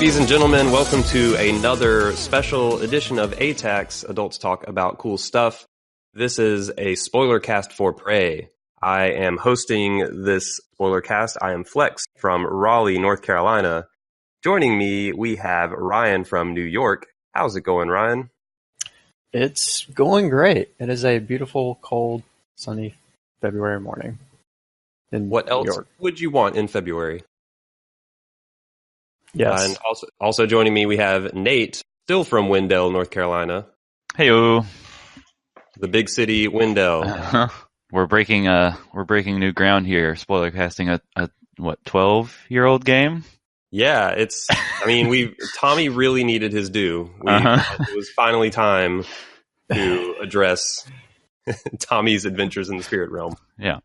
Ladies and gentlemen, welcome to another special edition of ATACS, Adults Talk About Cool Stuff. This is a spoiler cast for Prey. I am hosting this spoiler cast. I am Flex from Raleigh, North Carolina. Joining me, we have Ryan from New York. How's it going, Ryan? It's going great. It is a beautiful, cold, sunny February morning in What else New York. would you want in February? Yes. And also joining me, we have Nate, still from Wendell, North Carolina. Heyo. The big city, Wendell. We're breaking new ground here. Spoiler casting a 12-year-old game. Yeah, Tommy really needed his due. It was finally time to address Tommy's adventures in the spirit realm. Yeah.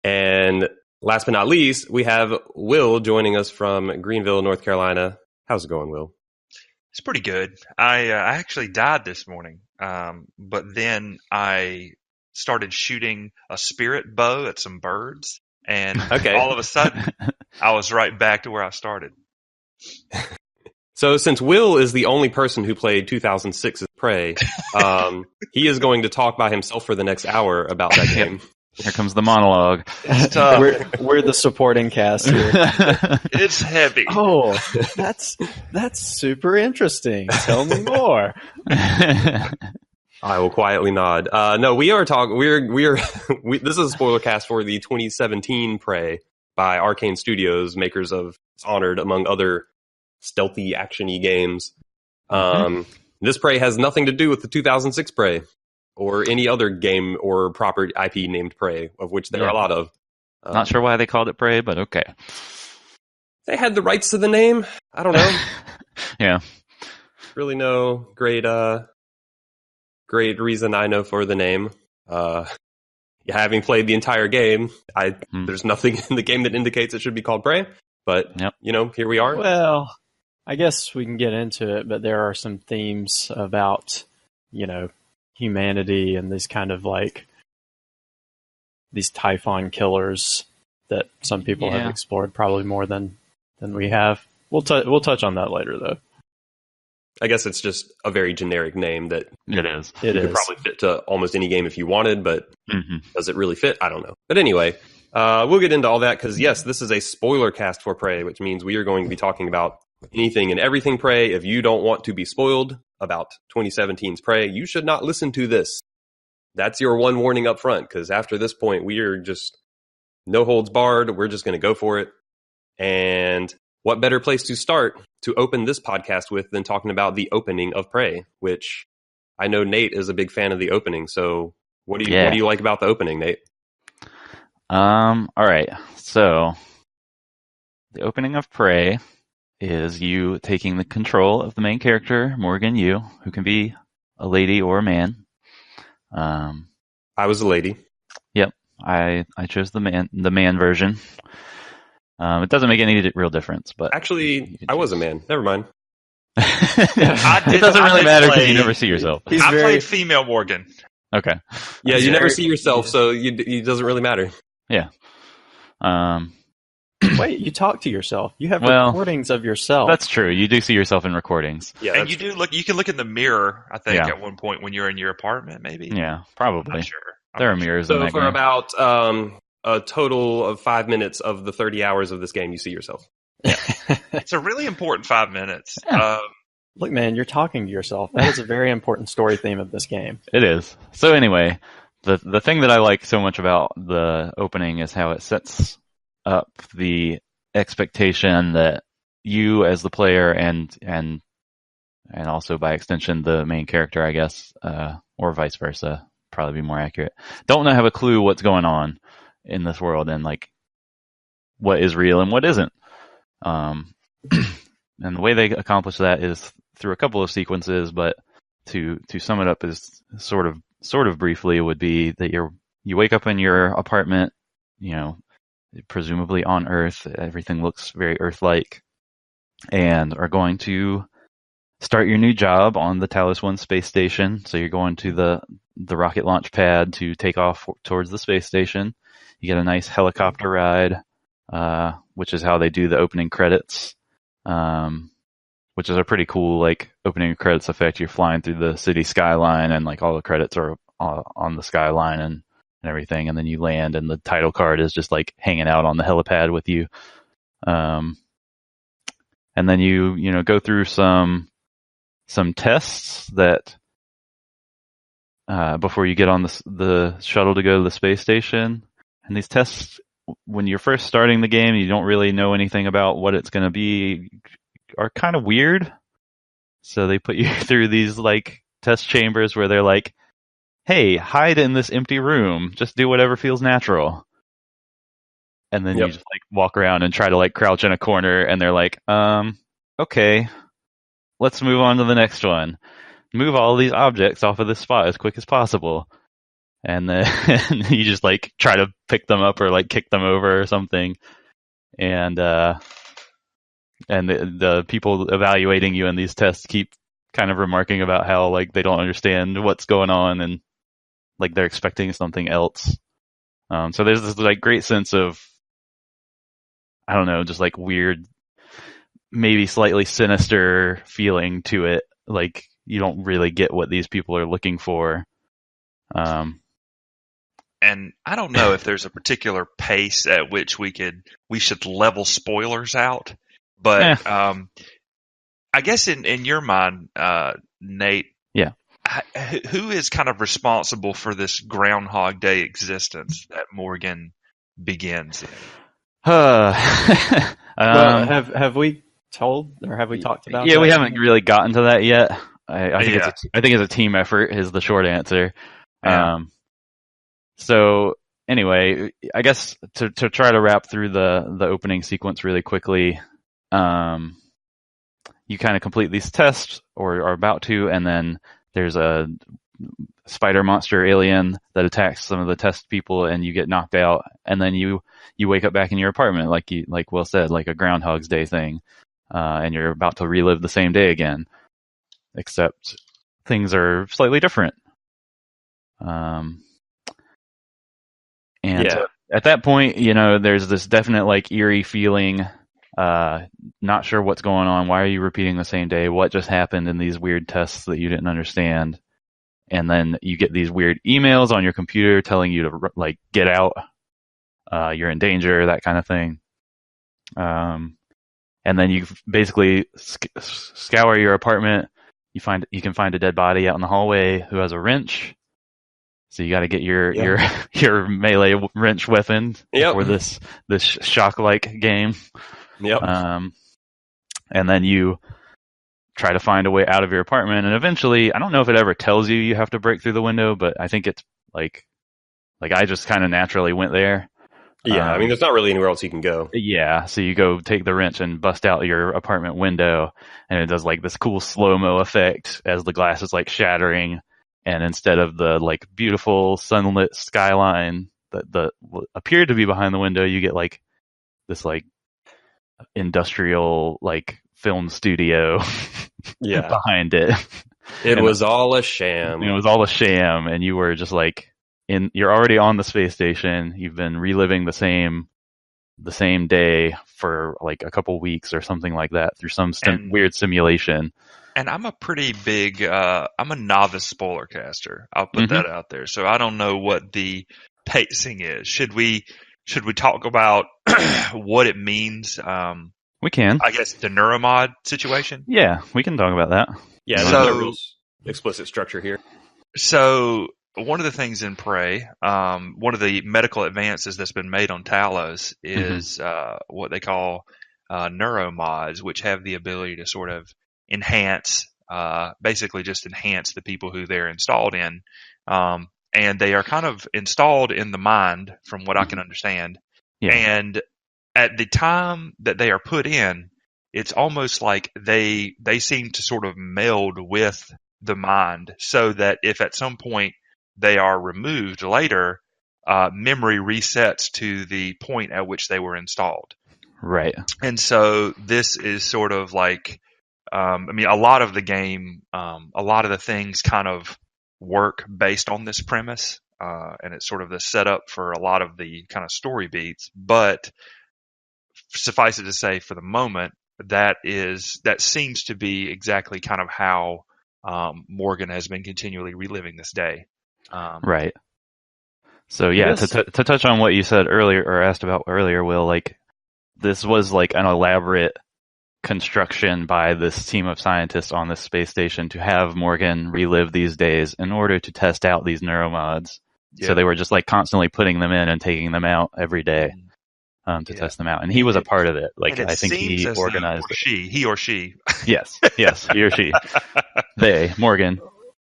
And last but not least, we have Will joining us from Greenville, North Carolina. How's it going, Will? It's pretty good. I actually died this morning, but then I started shooting a spirit bow at some birds, and all of a sudden, I was right back to where I started. So since Will is the only person who played 2006's Prey, he is going to talk by himself for the next hour about that game. Here comes the monologue. We're the supporting cast here. It's heavy. Oh, that's super interesting. Tell me more. I will quietly nod. No, we are talking. This is a spoiler cast for the 2017 Prey by Arcane Studios, makers of Dishonored, among other stealthy, action-y games. This Prey has nothing to do with the 2006 Prey or any other game or proper IP named Prey, of which there are a lot of. Not sure why they called it Prey, but okay. They had the rights to the name. I don't know. Yeah. Really no great reason I know for the name. Having played the entire game, there's nothing in the game that indicates it should be called Prey. But, here we are. Well, I guess we can get into it, but there are some themes about, humanity and these kind of these Typhon killers that some people have explored probably more than we have. We'll touch on that later, though. I guess it's just a very generic name that it is. It could probably fit to almost any game if you wanted, but does it really fit? I don't know. But anyway, we'll get into all that because, yes, this is a spoiler cast for Prey, which means we are going to be talking about anything and everything Prey. If you don't want to be spoiled about 2017's Prey, you should not listen to this. That's your one warning up front, because after this point, we are just no holds barred. We're just going to go for it. And what better place to start to open this podcast with than talking about the opening of Prey, which I know Nate is a big fan of the opening. So what do you like about the opening, Nate? All right. So the opening of Prey is you taking the control of the main character, Morgan Yu, who can be a lady or a man. I was a lady. Yep. I chose the man version. It doesn't make any real difference, but actually, I was a man. Never mind. It doesn't really matter because you never see yourself. I played female Morgan. Okay. Yeah, you never see yourself, so it doesn't really matter. Yeah. Wait, you talk to yourself. You have recordings of yourself. That's true. You do see yourself in recordings. Yeah, and you do look. You can look in the mirror. I think at one point when you're in your apartment, maybe. Yeah, probably. Not sure. There are mirrors. So in that for game. about a total of 5 minutes of the 30 hours of this game, you see yourself. Yeah. It's a really important 5 minutes. Yeah. Look, man, you're talking to yourself. That is a very important story theme of this game. It is. So anyway, the thing that I like so much about the opening is how it sets up the expectation that you as the player and also by extension the main character, I guess, or vice versa, probably be more accurate, don't have a clue what's going on in this world and what is real and what isn't. And the way they accomplish that is through a couple of sequences, but to sum it up is sort of briefly would be that you wake up in your apartment, presumably on Earth. Everything looks very Earth-like, and are going to start your new job on the Talos 1 space station. So you're going to the rocket launch pad to take off towards the space station. You get a nice helicopter ride which is how they do the opening credits, which is a pretty cool like opening credits effect. You're flying through the city skyline, and like all the credits are on the skyline and everything, and then you land, and the title card is just like hanging out on the helipad with you. And then you go through some tests that before you get on the shuttle to go to the space station. And these tests, when you're first starting the game, you don't really know anything about what it's going to be, are kind of weird. So they put you through these like test chambers where they're like, hey, hide in this empty room. Just do whatever feels natural. And then you just like walk around and try to like crouch in a corner, and they're like, okay, let's move on to the next one. Move all these objects off of this spot as quick as possible. And then you just like try to pick them up or like kick them over or something. And the people evaluating you in these tests keep kind of remarking about how like they don't understand what's going on, and like they're expecting something else. So there's this like great sense of, I don't know, just like weird, maybe slightly sinister feeling to it. Like you don't really get what these people are looking for. And I don't know if there's a particular pace at which we should level spoilers out, but I guess in your mind, Nate, who is kind of responsible for this Groundhog Day existence that Morgan begins in? Have we told, or have we talked about? Yeah, we haven't really gotten to that yet. I think it's a team effort is the short answer. Yeah. So anyway, I guess to try to wrap through the opening sequence really quickly, you kind of complete these tests or are about to, and then there's a spider monster alien that attacks some of the test people, and you get knocked out, and then you wake up back in your apartment, like Will said, like a Groundhog's Day thing, and you're about to relive the same day again, except things are slightly different. At that point, there's this definite like eerie feeling, not sure what's going on. Why are you repeating the same day? What just happened in these weird tests that you didn't understand? And then you get these weird emails on your computer telling you to like get out, you're in danger, that kind of thing. And then you basically scour your apartment. You can find a dead body out in the hallway who has a wrench. So you got to get your melee wrench weapon for this shock-like game. Yep. And then you try to find a way out of your apartment, and eventually, I don't know if it ever tells you have to break through the window, but I think it's like I just kind of naturally went there. Yeah, I mean, there's not really anywhere else you can go. Yeah, so you go take the wrench and bust out your apartment window, and it does like this cool slow-mo effect as the glass is like shattering. And instead of the like beautiful sunlit skyline that appeared to be behind the window, you get like this like industrial like film studio behind it. It was all a sham. It was all a sham, and you were just like you're already on the space station. You've been reliving the same day for like a couple weeks or something like that through some weird simulation. And I'm a pretty big, I'm a novice spoiler caster. I'll put that out there. So I don't know what the pacing is. Should we talk about what it means? We can. I guess the neuromod situation. Yeah, we can talk about that. Yeah, there's no real explicit structure here. So one of the things in Prey, one of the medical advances that's been made on Talos is what they call neuromods, which have the ability to sort of basically just enhance the people who they're installed in. And they are kind of installed in the mind, from what I can understand. Yeah. And at the time that they are put in, it's almost like they seem to sort of meld with the mind, so that if at some point they are removed later, memory resets to the point at which they were installed. Right. And so this is sort of like, I mean, a lot of the game, a lot of the things kind of work based on this premise, and it's sort of the setup for a lot of the kind of story beats. But suffice it to say, for the moment, that seems to be exactly kind of how Morgan has been continually reliving this day. Right. So yeah, to touch on what you said earlier or asked about earlier, Will, like this was like an elaborate construction by this team of scientists on this space station to have Morgan relive these days in order to test out these neuromods. Yeah. So they were just like constantly putting them in and taking them out every day to test them out. And he was a part of it. Like I think he organized it. He or she. Yes, he or she. They, Morgan.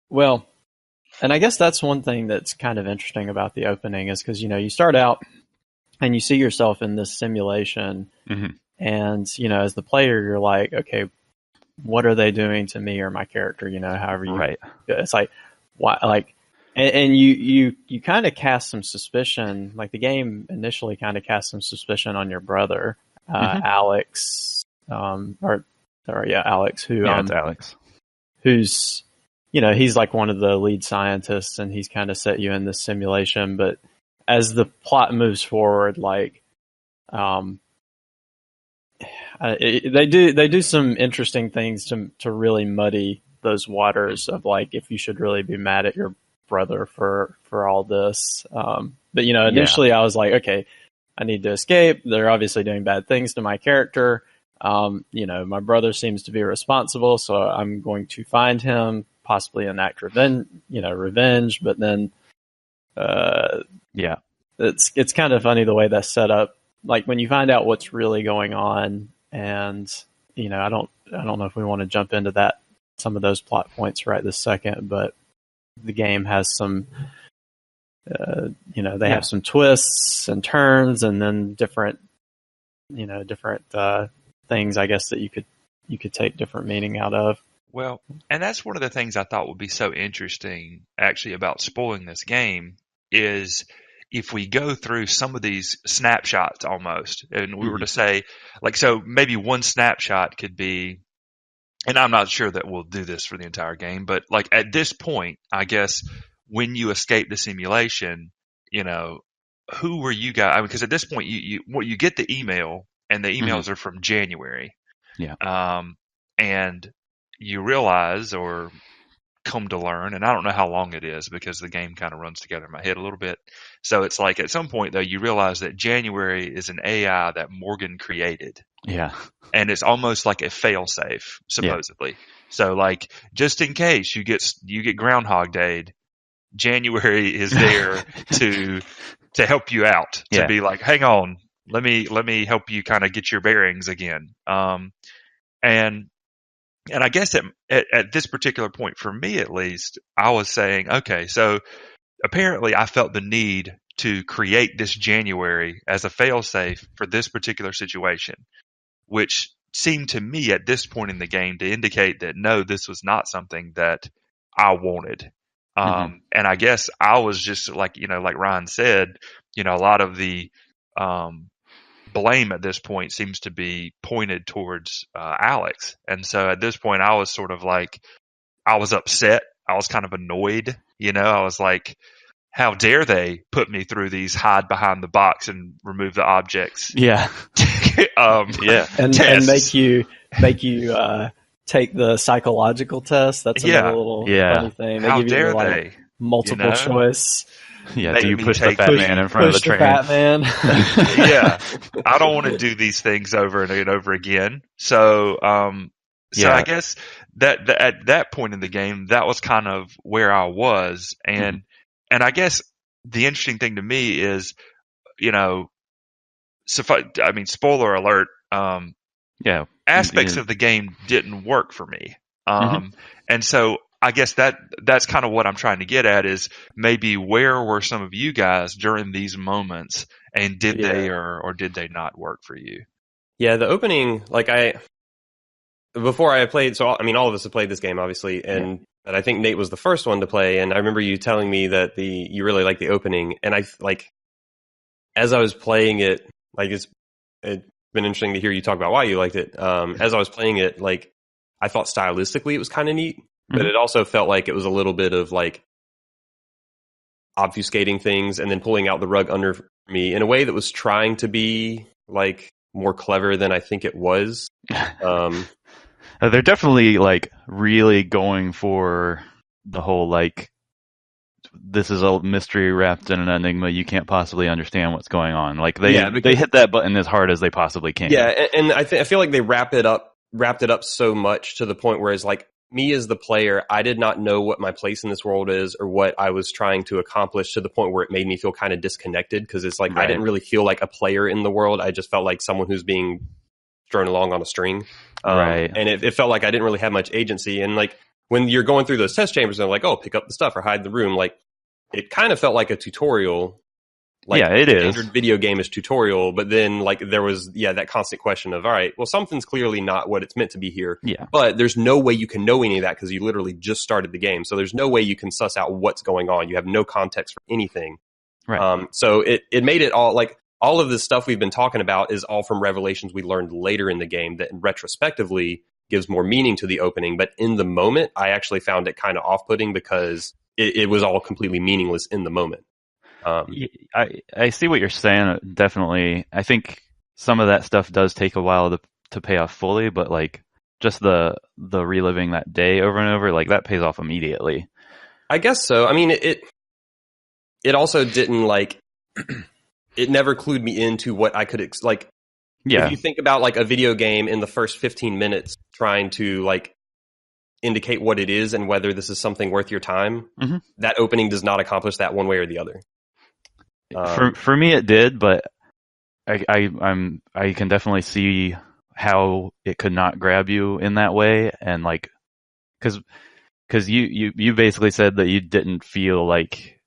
Well, and I guess that's one thing that's kind of interesting about the opening is because, you start out and you see yourself in this simulation and, as the player, you're like, okay, what are they doing to me or my character? However you, right. It's like, why, like, and you kind of cast some suspicion, like the game initially kind of cast some suspicion on your brother, Alex, Alex, who, it's Alex, who's, he's like one of the lead scientists and he's kind of set you in this simulation. But as the plot moves forward, like, they do some interesting things to really muddy those waters of like, if you should really be mad at your brother for all this. But, initially I was like, okay, I need to escape. They're obviously doing bad things to my character. My brother seems to be responsible, so I'm going to find him, possibly enact revenge. But then, it's kind of funny the way that's set up. Like when you find out what's really going on, and I don't know if we want to jump into some of those plot points right this second, but the game has some, have some twists and turns, and then different things, I guess, that you could take different meaning out of. Well, and that's one of the things I thought would be so interesting, actually, about spoiling this game is if we go through some of these snapshots almost, and we were to say, like, so maybe one snapshot could be, and I'm not sure that we'll do this for the entire game, but like at this point, I guess when you escape the simulation, who were you guys? Because at this point, you get the email, and the emails are from January. Yeah. And you realize or come to learn, and I don't know how long it is because the game kind of runs together in my head a little bit. So it's like at some point, though, you realize that January is an AI that Morgan created. Yeah. And it's almost like a failsafe, supposedly. Yeah. So like, just in case you get Groundhog Day'd, January is there to help you out, to be like, hang on, let me help you kind of get your bearings again. And I guess at this particular point, for me at least, I was saying, okay, so apparently I felt the need to create this January as a failsafe for this particular situation, which seemed to me at this point in the game to indicate that no, this was not something that I wanted. And I guess I was just like, like Ryan said, a lot of the blame at this point seems to be pointed towards Alex. And so at this point, I was sort of like, I was upset. I was kind of annoyed. I was like, how dare they put me through these hide behind the box and remove the objects? Yeah. And make you take the psychological test. That's another little funny thing. How dare they? Multiple choice. Yeah, do you push the fat man in front of the train? Fat man. Yeah, I don't want to do these things over and over again. So, I guess that at that point in the game, that was kind of where I was, and I guess the interesting thing to me is, spoiler alert. Aspects of the game didn't work for me, and so. I guess that's kind of what I'm trying to get at is maybe where were some of you guys during these moments, and did they or did they not work for you? Yeah, the opening, like before I played, so all of us have played this game obviously, and I think Nate was the first one to play, and I remember you telling me that you really liked the opening, and I like as I was playing it, like it's been interesting to hear you talk about why you liked it. As I was playing it, like I thought stylistically it was kind of neat. But it also felt like it was a little bit of like obfuscating things and then pulling out the rug under me in a way that was trying to be like more clever than I think it was. They're definitely like really going for the whole like, this is a mystery wrapped in an enigma. You can't possibly understand what's going on. Like they hit that button as hard as they possibly can. Yeah, and I feel like they wrapped it up so much to the point where it's like, me as the player, I did not know what my place in this world is or what I was trying to accomplish, to the point where it made me feel kind of disconnected, because it's like, I didn't really feel like a player in the world. I just felt like someone who's being thrown along on a string. Right. And it felt like I didn't really have much agency. And like, when you're going through those test chambers and they're like, oh, pick up the stuff or hide in the room, like, it kind of felt like a tutorial. Like, yeah, it is. Standard video game is tutorial, but then like there was that constant question of, all right, well, something's clearly not what it's meant to be here. Yeah. But there's no way you can know any of that because you literally just started the game. So there's no way you can suss out what's going on. You have no context for anything. Right. So it made it all like, all of this stuff we've been talking about is all from revelations we learned later in the game that retrospectively gives more meaning to the opening. But in the moment, I actually found it kind of off-putting because it was all completely meaningless in the moment. I see what you're saying. Definitely. I think some of that stuff does take a while to pay off fully, but like just the reliving that day over and over, like that pays off immediately. I guess so. I mean, it also didn't like, it never clued me into what I could like. Yeah. If you think about like a video game in the first 15 minutes trying to like indicate what it is and whether this is something worth your time, that opening does not accomplish that one way or the other. For me, it did, but I can definitely see how it could not grab you in that way, and like, because you basically said that you didn't feel like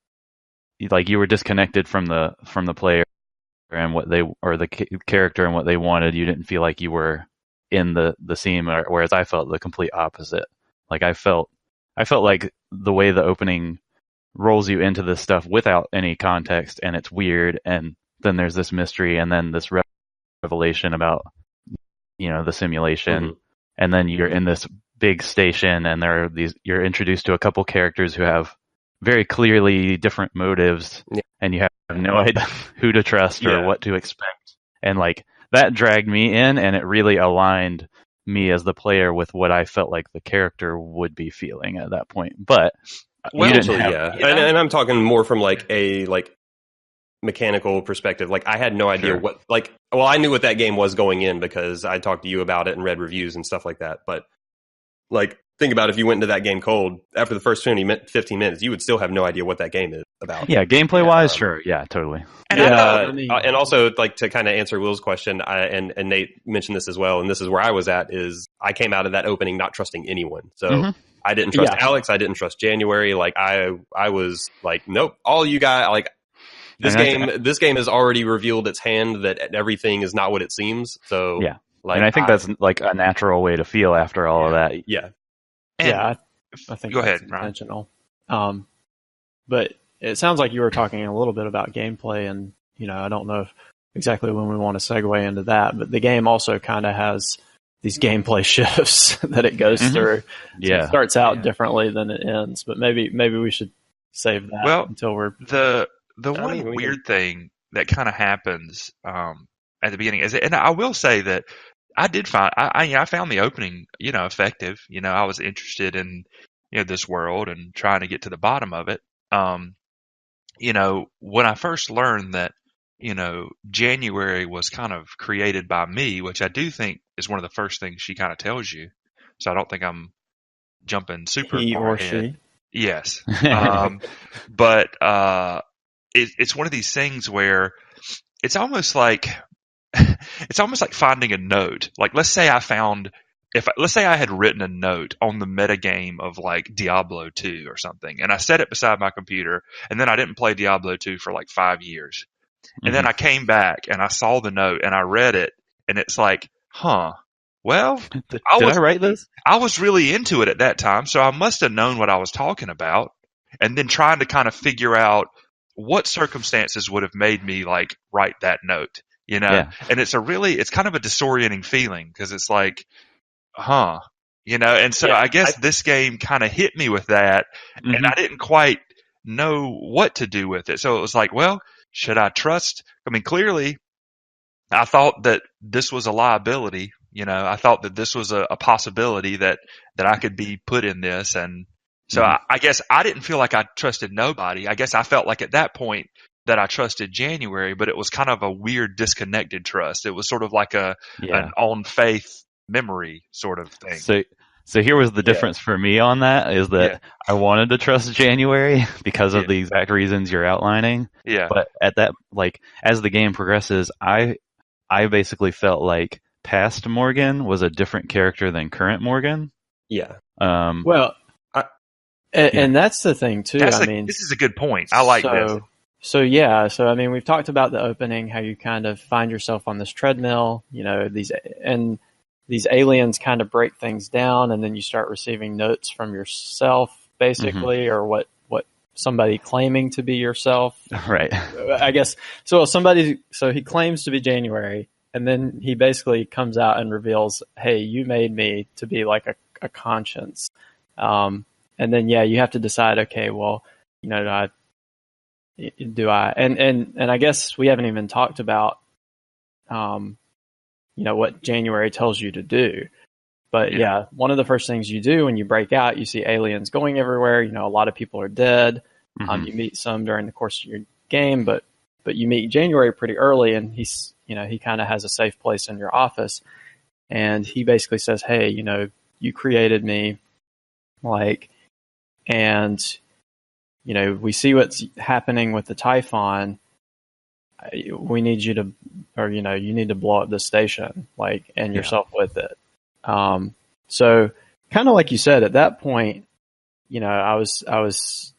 you were disconnected from the player and what they, or the character and what they wanted. You didn't feel like you were in the scene, whereas I felt the complete opposite. Like I felt like the way the opening rolls you into this stuff without any context, and it's weird, and then there's this mystery, and then this revelation about the simulation, and then you're in this big station, and you're introduced to a couple characters who have very clearly different motives, and you have no idea who to trust or what to expect, and like that dragged me in, and it really aligned me as the player with what I felt like the character would be feeling at that point. But well, and I'm talking more from like a mechanical perspective. Like I had no idea I knew what that game was going in because I talked to you about it and read reviews and stuff like that. But like, think about if you went into that game cold after the first 15 minutes, you would still have no idea what that game is about. Yeah, gameplay wise, sure. Yeah, totally. And and also like to kind of answer Will's question, and Nate mentioned this as well, and this is where I was at, is I came out of that opening not trusting anyone. So I didn't trust Alex. I didn't trust January. Like I was like, nope, all you guys, like this game has already revealed its hand that everything is not what it seems. So yeah, like, and I think that's like a natural way to feel after all of that. Yeah. I think go that's ahead, Ryan. intentional. But it sounds like you were talking a little bit about gameplay, and I don't know exactly when we want to segue into that, but the game also kind of has these gameplay shifts that it goes through. So it starts out differently than it ends, but maybe we should save that until we're the one weird thing that kind of happens at the beginning is, and I will say that I did find I found the opening effective. I was interested in this world and trying to get to the bottom of it. When I first learned that January was kind of created by me, which I do think is one of the first things she kind of tells you. So I don't think I'm jumping super far ahead. She. Yes. But it's one of these things where it's almost like finding a note. Like let's say I had written a note on the metagame of like Diablo 2 or something, and I set it beside my computer, and then I didn't play Diablo 2 for like 5 years. And then I came back and I saw the note and I read it, and it's like, well, did I write this? I was really into it at that time, so I must have known what I was talking about, and then trying to kind of figure out what circumstances would have made me like write that note, and it's kind of a disorienting feeling because it's like, and so I guess this game kind of hit me with that, and I didn't quite know what to do with it. So it was like, well, should I trust? I mean, clearly I thought that this was a liability. I thought that this was a possibility that I could be put in this. And so I guess I didn't feel like I trusted nobody. I guess I felt like at that point that I trusted January, but it was kind of a weird disconnected trust. It was sort of like an on faith memory sort of thing. So here was the difference for me on that, is that I wanted to trust January because of the exact reasons you're outlining. Yeah. But at that, like, as the game progresses, I basically felt like past Morgan was a different character than current Morgan. Yeah. And that's the thing too. This is a good point. I like this. So I mean, we've talked about the opening, how you kind of find yourself on this treadmill, these aliens kind of break things down, and then you start receiving notes from yourself, basically, or what somebody claiming to be yourself. Right. I guess. So he claims to be January, and then he basically comes out and reveals, hey, you made me to be like a conscience. And then, you have to decide, okay, well, do I, and I guess we haven't even talked about, what January tells you to do. But one of the first things you do when you break out, you see aliens going everywhere. A lot of people are dead. You meet some during the course of your game, but you meet January pretty early, and he's, he kind of has a safe place in your office. And he basically says, hey, you created me, and, we see what's happening with the Typhon. We need you to, or, you need to blow up the station, and yourself with it. So kind of like you said, at that point, I was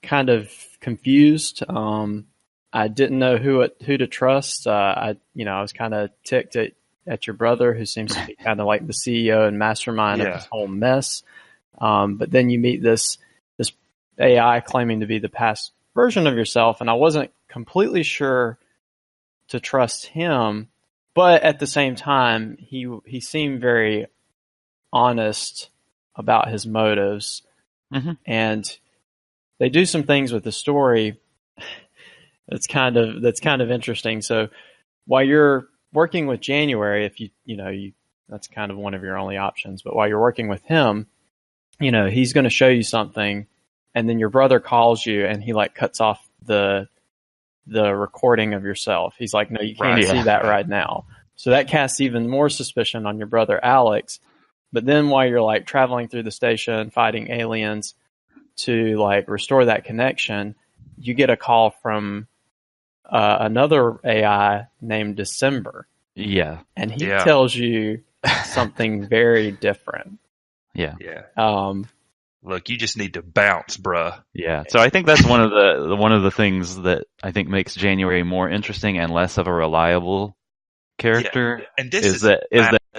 kind of confused. I didn't know who to trust. I was kind of ticked at your brother, who seems to be kind of like the CEO and mastermind of this whole mess. But then you meet this AI claiming to be the past version of yourself, and I wasn't completely sure to trust him, but at the same time, he seemed very honest about his motives, and they do some things with the story that's kind of interesting. So while you're working with January, if you that's kind of one of your only options, but while you're working with him, he's going to show you something, and then your brother calls you and he cuts off the recording of yourself. He's like, no, you can't see that right now. So that casts even more suspicion on your brother Alex. But then while you're traveling through the station, fighting aliens to restore that connection, you get a call from another AI named December. Yeah. And he tells you something very different. Yeah. Look, you just need to bounce, bruh. Yeah. So I think that's one of the things that I think makes January more interesting and less of a reliable character. And this is that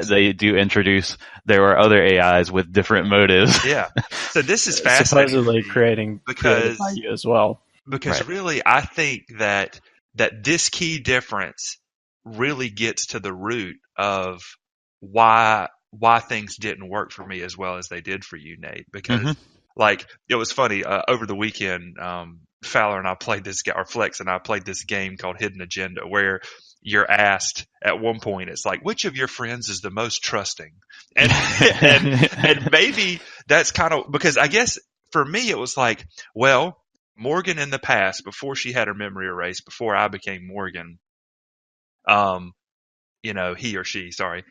they do introduce there are other AIs with different motives. Yeah. So this is fascinating. Supposedly created by you as well. Because really, I think that this key difference really gets to the root of why things didn't work for me as well as they did for you, Nate. Because it was funny, over the weekend, Fowler and I played this game, or Flex and I played this game called Hidden Agenda, where you're asked at one point, it's like, which of your friends is the most trusting? And and maybe that's kind of, because I guess for me it was like, well, Morgan in the past, before she had her memory erased, before I became Morgan, he or she, sorry,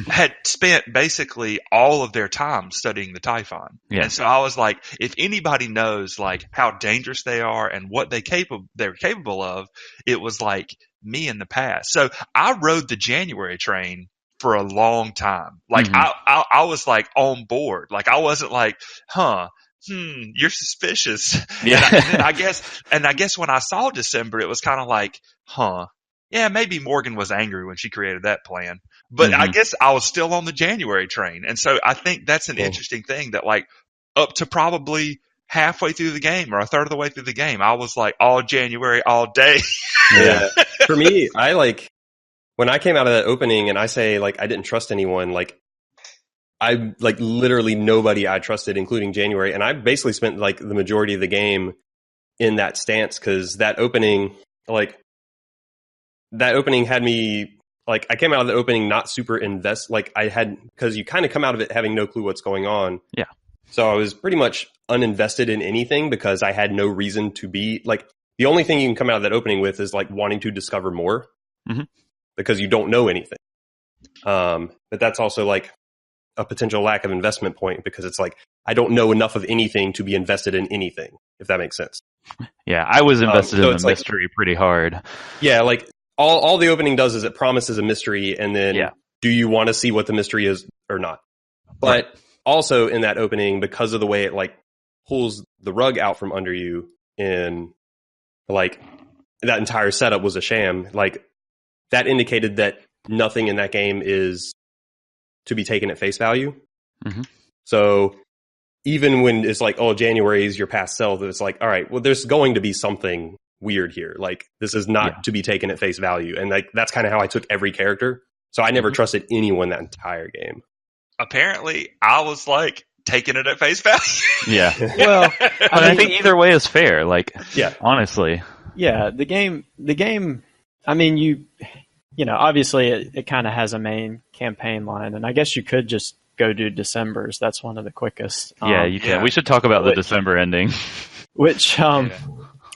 had spent basically all of their time studying the Typhon. Yeah. And so I was like, if anybody knows how dangerous they are and what they're capable of, it was me in the past. So I rode the January train for a long time. I was on board. I wasn't you're suspicious. Yeah. And I guess when I saw December, it was kind of yeah, maybe Morgan was angry when she created that plan, but I guess I was still on the January train. And so I think that's an interesting thing that up to probably halfway through the game or a third of the way through the game, I was all January all day. Yeah. For me, I when I came out of that opening and I say I didn't trust anyone, I literally nobody I trusted, including January. And I basically spent the majority of the game in that stance, because that opening, that opening had me, like, I came out of the opening not super because you kind of come out of it having no clue what's going on. Yeah. So I was pretty much uninvested in anything because I had no reason to be, like, the only thing you can come out of that opening with is, like, wanting to discover more because you don't know anything. But that's also, like, a potential lack of investment point because it's like, I don't know enough of anything to be invested in anything, if that makes sense. Yeah, I was invested in the mystery pretty hard. Yeah, like, all the opening does is it promises a mystery, and then do you want to see what the mystery is or not? But also in that opening, because of the way it, like, pulls the rug out from under you, and, like, that entire setup was a sham, like, that indicated that nothing in that game is to be taken at face value. So even when it's like, oh, January is your past self, it's like, all right, well, there's going to be something weird here. Like, this is not to be taken at face value. And, like, that's kind of how I took every character. So I never trusted anyone that entire game. Apparently, I was, like, taking it at face value. Yeah. Well, I think either way is fair. Like, honestly. Yeah, the game, I mean, you know, obviously it kind of has a main campaign line, and I guess you could just go do December's. That's one of the quickest. Yeah, you can. We should talk about the December ending. Which,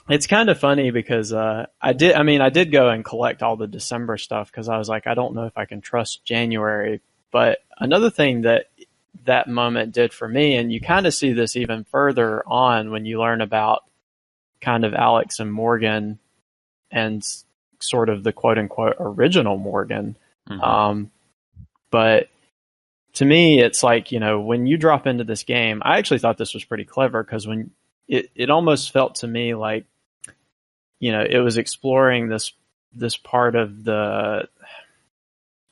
it's kind of funny because I did go and collect all the December stuff because I was like, I don't know if I can trust January. But another thing that moment did for me, and you kind of see this even further on when you learn about kind of Alex and Morgan and sort of the quote-unquote original Morgan. But to me, it's like, you know, when you drop into this game, I actually thought this was pretty clever because when it almost felt to me like, you know, it was exploring this part of the,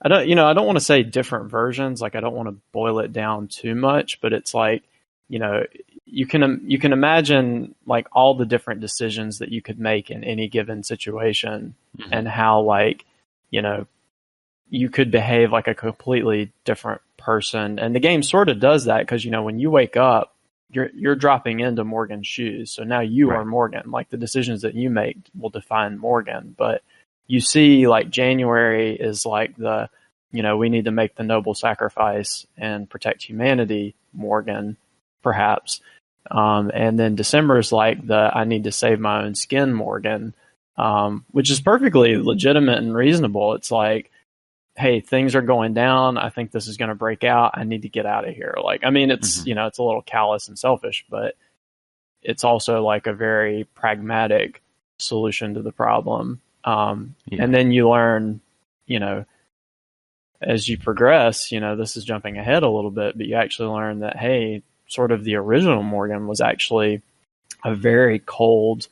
I don't want to say different versions, like I don't want to boil it down too much, but it's like, you know, you can imagine like all the different decisions that you could make in any given situation and how, like, you know, you could behave like a completely different person. And the game sort of does that because, you know, when you wake up, you're dropping into Morgan's shoes. So now you are Morgan. Like, the decisions that you make will define Morgan. But you see, like, January is like the, you know, we need to make the noble sacrifice and protect humanity Morgan, perhaps. And then December is like the I need to save my own skin Morgan, which is perfectly legitimate and reasonable. It's like, hey, things are going down. I think this is going to break out. I need to get out of here. Like, I mean, it's, you know, it's a little callous and selfish, but it's also like a very pragmatic solution to the problem. And then you learn, you know, as you progress, you know, this is jumping ahead a little bit, but you actually learn that, hey, sort of the original Morgan was actually a very cold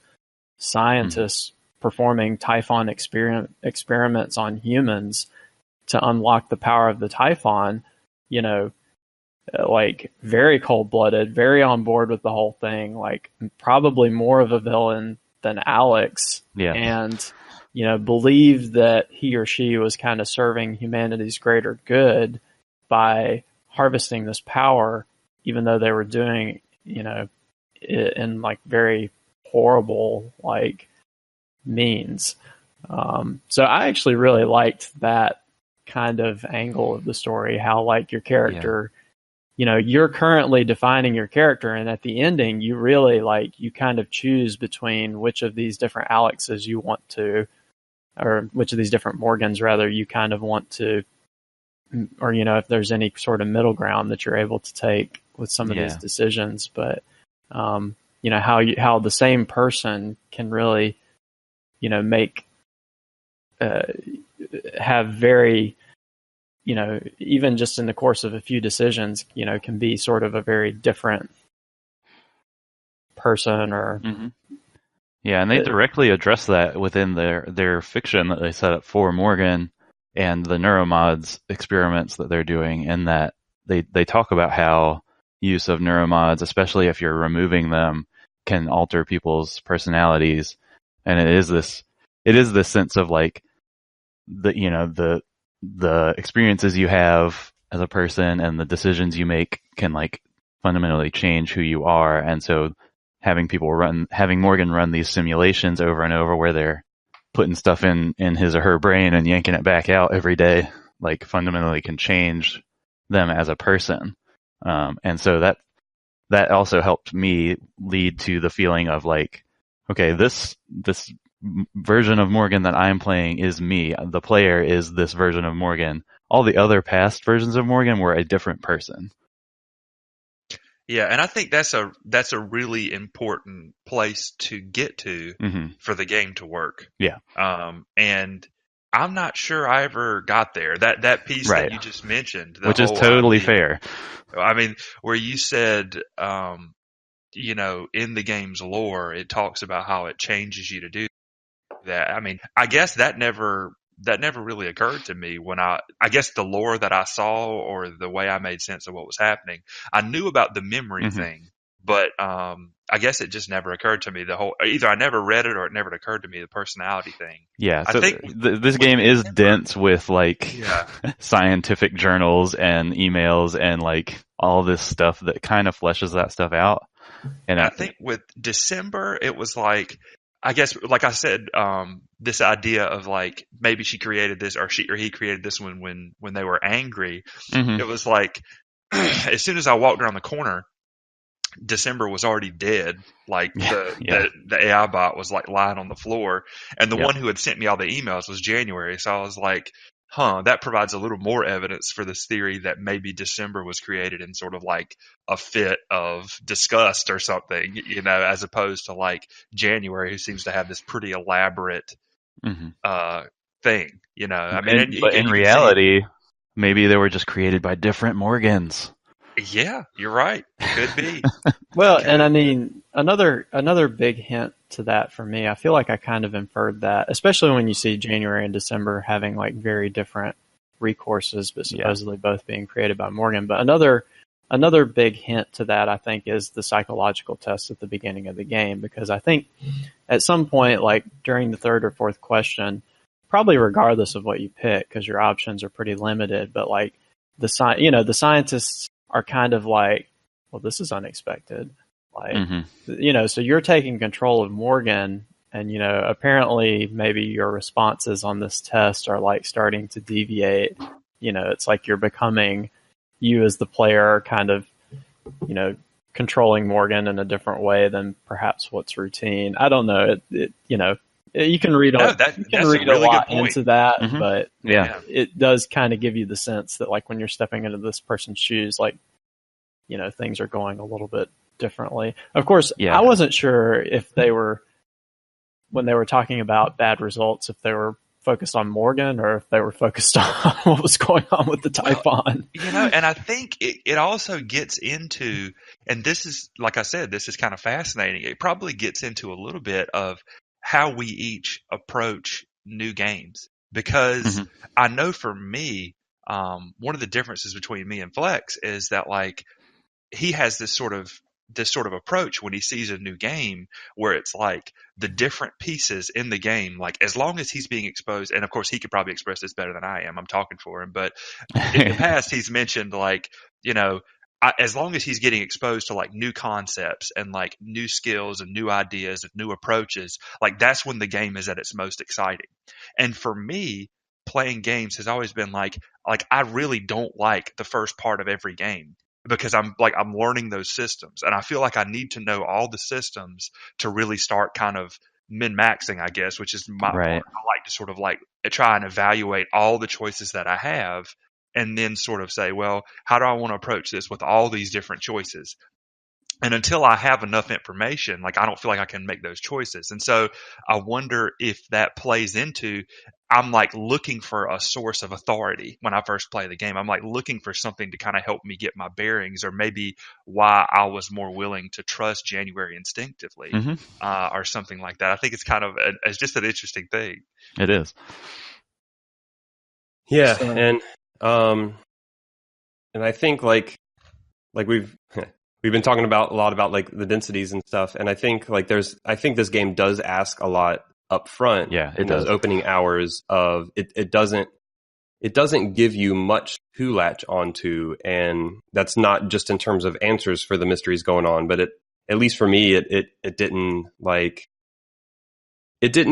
scientist performing Typhon experiments on humans to unlock the power of the Typhon, you know, like very cold-blooded, very on board with the whole thing, like probably more of a villain than Alex. Yeah. And, you know, believed that he or she was kind of serving humanity's greater good by harvesting this power, even though they were doing, you know, it in like very horrible, like, means. So I actually really liked that kind of angle of the story, how like your character, you know, you're currently defining your character, and at the ending you really like, you kind of choose between which of these different Alexes you want to, or which of these different Morgans rather you kind of want to, or, you know, if there's any sort of middle ground that you're able to take with some of these decisions. But you know, how the same person can really, you know, make have very, you know, even just in the course of a few decisions, you know, can be sort of a very different person. Or yeah, and they directly address that within their fiction that they set up for Morgan and the neuromods experiments that they're doing, in that they talk about how use of neuromods, especially if you're removing them, can alter people's personalities. And it is this sense of like the experiences you have as a person and the decisions you make can like fundamentally change who you are. And so having Morgan run these simulations over and over where they're putting stuff in his or her brain and yanking it back out every day, like fundamentally can change them as a person. And so that also helped me lead to the feeling of like, okay, this version of Morgan that I'm playing is me. The player is this version of Morgan. All the other past versions of Morgan were a different person. Yeah, and I think that's a really important place to get to for the game to work. Yeah. And I'm not sure I ever got there. That piece that you just mentioned, which is totally fair. I mean, where you said, you know, in the game's lore, it talks about how it changes you to do that. I mean, I guess that never really occurred to me when I guess the lore that I saw or the way I made sense of what was happening. I knew about the memory thing, but I guess it just never occurred to me. Either I never read it or it never occurred to me, the personality thing. Yeah, so I think this game is dense with like scientific journals and emails and like all this stuff that kind of fleshes that stuff out. And I think with December, it was like, I guess, like I said, this idea of like maybe she created this or he created this one when they were angry. It was like as soon as I walked around the corner, December was already dead. Like the AI bot was like lying on the floor, and the one who had sent me all the emails was January. So I was like, that provides a little more evidence for this theory that maybe December was created in sort of like a fit of disgust or something, you know, as opposed to like January, who seems to have this pretty elaborate thing, you know. I mean, but in reality, maybe they were just created by different Morgans. Yeah, you're right. Could be. Well, and I mean, another big hint to that for me, I feel like I kind of inferred that, especially when you see January and December having like very different recourses, but supposedly both being created by Morgan. But another big hint to that, I think, is the psychological test at the beginning of the game, because I think at some point, like during the third or fourth question, probably regardless of what you pick, because your options are pretty limited, but like the scientists are kind of like, well, this is unexpected. Like, you know, so you're taking control of Morgan, and, you know, apparently maybe your responses on this test are like starting to deviate. You know, it's like you're becoming, you as the player, kind of, you know, controlling Morgan in a different way than perhaps what's routine. I don't know. It you know, you can read a lot into that, but it does kind of give you the sense that like when you're stepping into this person's shoes, like, you know, things are going a little bit differently. Of course, I wasn't sure if they were, when they were talking about bad results, if they were focused on Morgan or if they were focused on what was going on with the Typhon. You know, and I think it also gets into, and this is, like I said, this is kind of fascinating. It probably gets into a little bit of how we each approach new games, because I know for me, one of the differences between me and Flex is that like he has this sort of approach when he sees a new game where it's like the different pieces in the game, like as long as he's being exposed, and of course he could probably express this better than I am, I'm talking for him, but in the past he's mentioned like, you know, as long as he's getting exposed to like new concepts and like new skills and new ideas and new approaches, like that's when the game is at its most exciting. And for me, playing games has always been like I really don't like the first part of every game, because I'm learning those systems, and I feel like I need to know all the systems to really start kind of min-maxing, I guess, which is my part. I like to sort of like try and evaluate all the choices that I have, and then sort of say, well, how do I want to approach this with all these different choices? And until I have enough information, like I don't feel like I can make those choices. And so I wonder if that plays into, I'm like looking for a source of authority when I first play the game. I'm like looking for something to kind of help me get my bearings, or maybe why I was more willing to trust January instinctively, or something like that. I think it's kind of it's just an interesting thing. It is. Yeah. So, and I think like we've been talking about a lot about like the densities and stuff, and I think like I think this game does ask a lot up front. Yeah, in those opening hours of it doesn't give you much to latch onto, and that's not just in terms of answers for the mysteries going on, but at least for me it didn't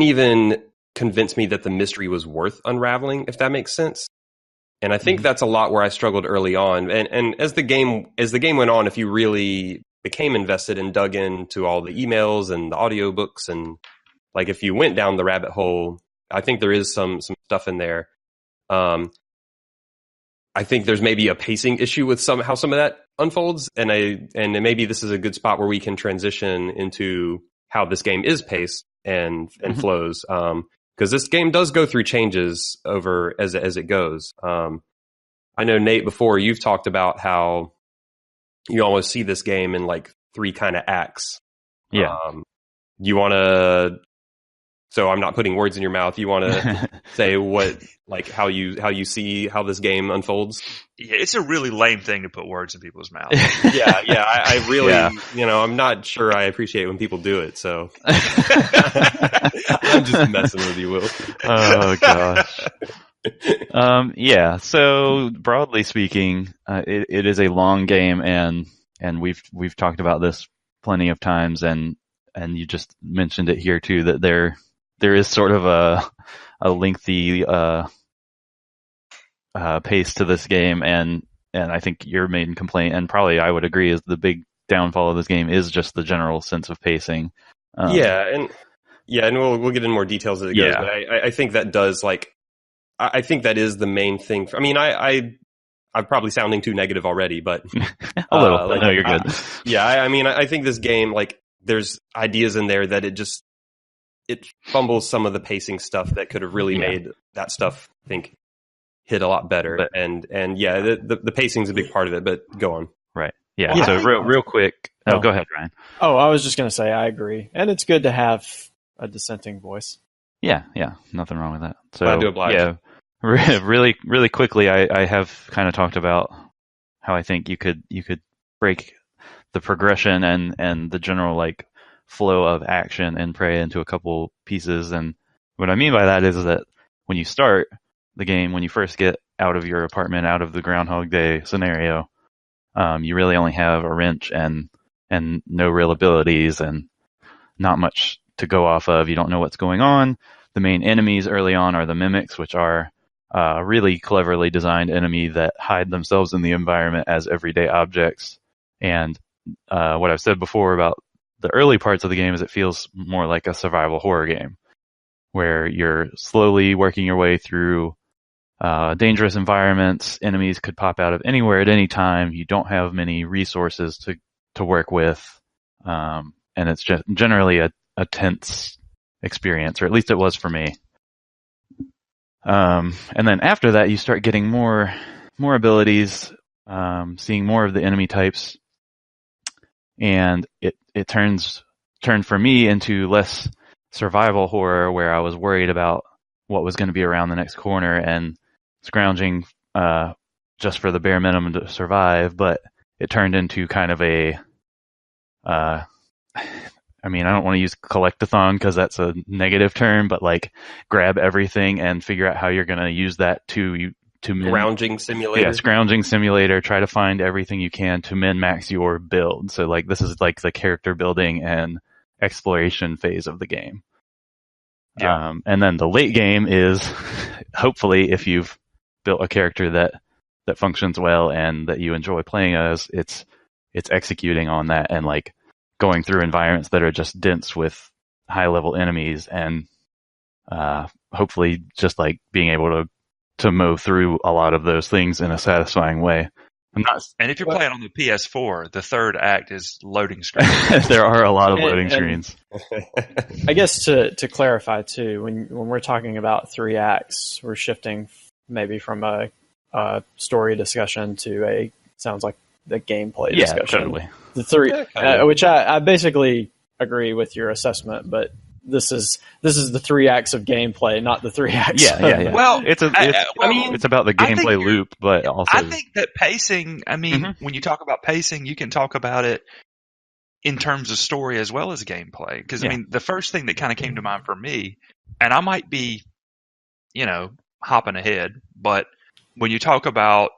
even convince me that the mystery was worth unraveling, if that makes sense. And I think that's a lot where I struggled early on. And as the game went on, if you really became invested and dug into all the emails and the audiobooks, and like if you went down the rabbit hole, I think there is some stuff in there. I think there's maybe a pacing issue with how some of that unfolds, and maybe this is a good spot where we can transition into how this game is paced and flows. Because this game does go through changes over as it goes. I know, Nate, before you've talked about how you almost see this game in like 3 kind of acts. Yeah. You want to? So I'm not putting words in your mouth. You want to say what, like how you see how this game unfolds? Yeah, it's a really lame thing to put words in people's mouths. yeah. I really, I'm not sure I appreciate when people do it. So I'm just messing with you, Will. Oh gosh. Yeah. So broadly speaking, it is a long game, and we've talked about this plenty of times, and you just mentioned it here too, that there is sort of a lengthy pace to this game, and I think your main complaint, and probably I would agree, is the big downfall of this game is just the general sense of pacing. And we'll get into more details as it goes. But I think that does I think that is the main thing. I'm probably sounding too negative already, but a little. No, you're good. I think this game, like, there's ideas in there that it fumbles some of the pacing stuff that could have really made that stuff, I think, hit a lot better. But, the pacing's a big part of it, but go on. Right. Yeah. So real quick. Oh, go ahead, Ryan. Oh, I was just going to say, I agree. And it's good to have a dissenting voice. Yeah. Nothing wrong with that. So, glad to oblige. Yeah. Really quickly, I have kind of talked about how I think you could break the progression and the general like flow of action and Prey into a couple pieces. And what I mean by that is that when you start the game, when you first get out of your apartment, out of the Groundhog Day scenario, you really only have a wrench and no real abilities and not much to go off of. You don't know what's going on. The main enemies early on are the mimics, which are a really cleverly designed enemy that hide themselves in the environment as everyday objects. And what I've said before about the early parts of the game is it feels more like a survival horror game, where you're slowly working your way through dangerous environments. Enemies could pop out of anywhere at any time. You don't have many resources to work with, and it's just generally a tense experience, or at least it was for me. And then after that, you start getting more abilities, seeing more of the enemy types, and it turned for me into less survival horror, where I was worried about what was going to be around the next corner and scrounging just for the bare minimum to survive. But it turned into kind of a I don't want to use collectathon because that's a negative term, but like grab everything and figure out how you're going to use that to scrounging simulator. Yeah, scrounging simulator. Try to find everything you can to min-max your build. So like this is like the character building and exploration phase of the game. Yeah. And then the late game is hopefully, if you've built a character that functions well and that you enjoy playing as, it's executing on that and like going through environments that are just dense with high level enemies, and hopefully just like being able to mow through a lot of those things in a satisfying way. And if you're playing on the PS4, the third act is loading screens. There are a lot of loading screens. I guess to clarify too, when we're talking about 3 acts, we're shifting maybe from a story discussion to sounds like the gameplay discussion. Totally. The 3, which I basically agree with your assessment, but this is the 3 acts of gameplay, not the 3 acts. Yeah. Well, it's about the gameplay loop, but also I think that pacing. When you talk about pacing, you can talk about it in terms of story as well as gameplay. Because the first thing that kind of came to mind for me, and I might be, hopping ahead, but when you talk about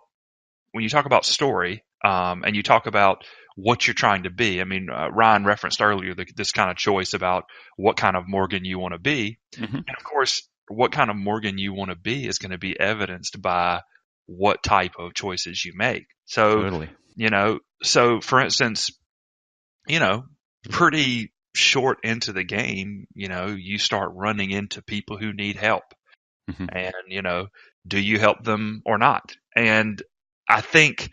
story, and you talk about what you're trying to be. I mean, Ryan referenced earlier this kind of choice about what kind of Morgan you want to be. Mm-hmm. And of course, what kind of Morgan you want to be is going to be evidenced by what type of choices you make. So, Totally. So for instance, pretty short into the game, you start running into people who need help. Mm-hmm. And, do you help them or not? And I think,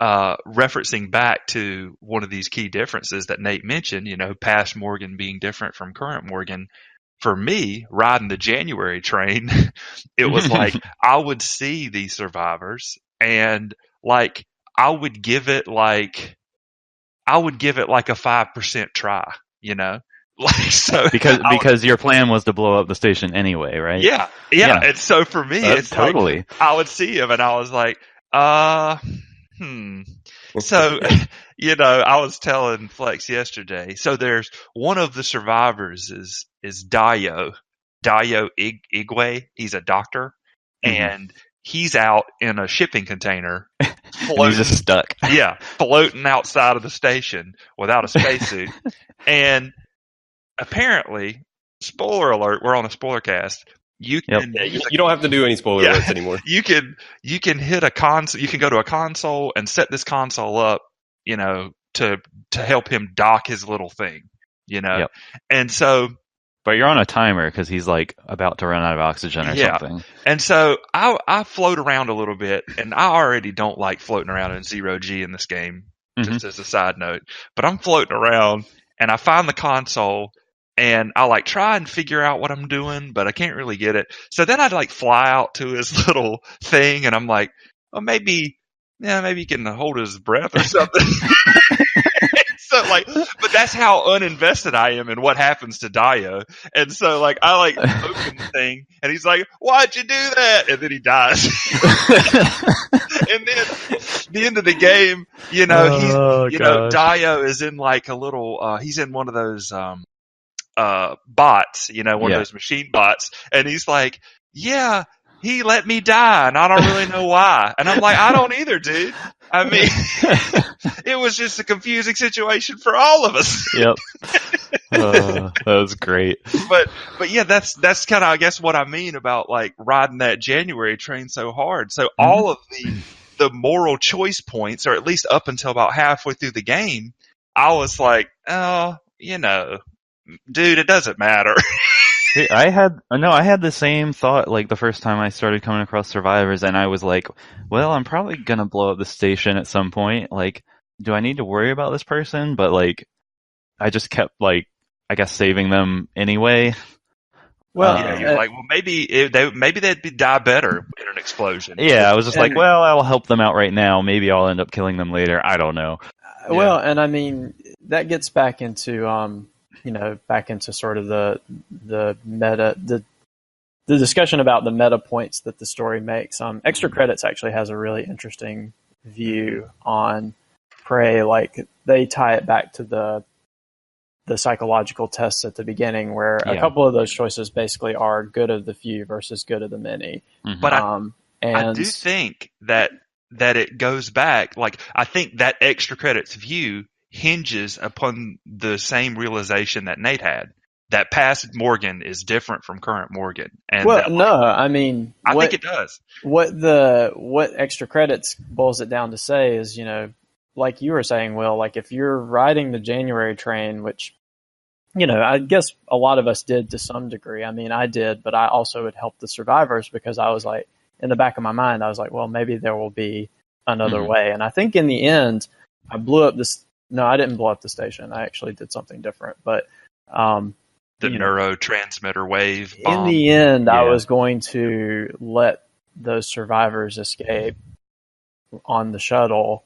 referencing back to one of these key differences that Nate mentioned, past Morgan being different from current Morgan, for me, riding the January train, it was like I would see these survivors and like I would give it like a 5% try, like so because your plan was to blow up the station anyway, right? Yeah. And so for me, it's totally. Like I would see him and I was like, So, I was telling Flex yesterday. So there's one of the survivors is Dio Igwe. He's a doctor, and he's out in a shipping container, floating, he's just stuck. Yeah, floating outside of the station without a spacesuit. And apparently, spoiler alert, we're on a spoiler cast. You can you don't have to do any spoiler alerts anymore. You can hit a console. You can go to a console and set this console up, to help him dock his little thing, Yep. And so, but you're on a timer because he's like about to run out of oxygen or something. And so I float around a little bit, and I already don't like floating around in 0G in this game, just as a side note. But I'm floating around, and I find the console. And I like try and figure out what I'm doing, but I can't really get it. So then I'd like fly out to his little thing, and I'm like, well, maybe he can hold his breath or something. So like, but that's how uninvested I am in what happens to Dio. And so like, I like open the thing, and he's like, "Why'd you do that?" And then he dies. And then the end of the game, Dio is in like a little. He's in one of those. Bots, one of those machine bots, and he's like, "Yeah, he let me die, and I don't really know why." And I'm like, "I don't either, dude. I mean, it was just a confusing situation for all of us." Yep. That was great. But yeah, that's kind of, I guess, what I mean about like riding that January train so hard. So all of the moral choice points, or at least up until about halfway through the game, I was like, "Oh, dude, it doesn't matter." I had the same thought like the first time I started coming across survivors, and I was like, well, I'm probably gonna blow up the station at some point. Like, do I need to worry about this person? But like, I just kept like, I guess, saving them anyway. Well, you're like, well, maybe they'd die better in an explosion. Yeah, I was just like, well, I'll help them out right now. Maybe I'll end up killing them later. I don't know. Well, and I mean, that gets back into sort of the meta, the discussion about the meta points that the story makes. Extra Credits actually has a really interesting view on Prey. Like, they tie it back to the psychological tests at the beginning, where a couple of those choices basically are good of the few versus good of the many. But I do think that it goes back. Like, I think that Extra Credits view hinges upon the same realization that Nate had, that past Morgan is different from current Morgan. And I mean, I think it does. What Extra Credits boils it down to say is, like you were saying, Will, like if you're riding the January train, which, I guess a lot of us did to some degree. I mean, I did, but I also would help the survivors because I was like, in the back of my mind, I was like, well, maybe there will be another way. And I think in the end, I blew up this. No, I didn't blow up the station. I actually did something different. But the neurotransmitter wave bomb. In the end, I was going to let those survivors escape on the shuttle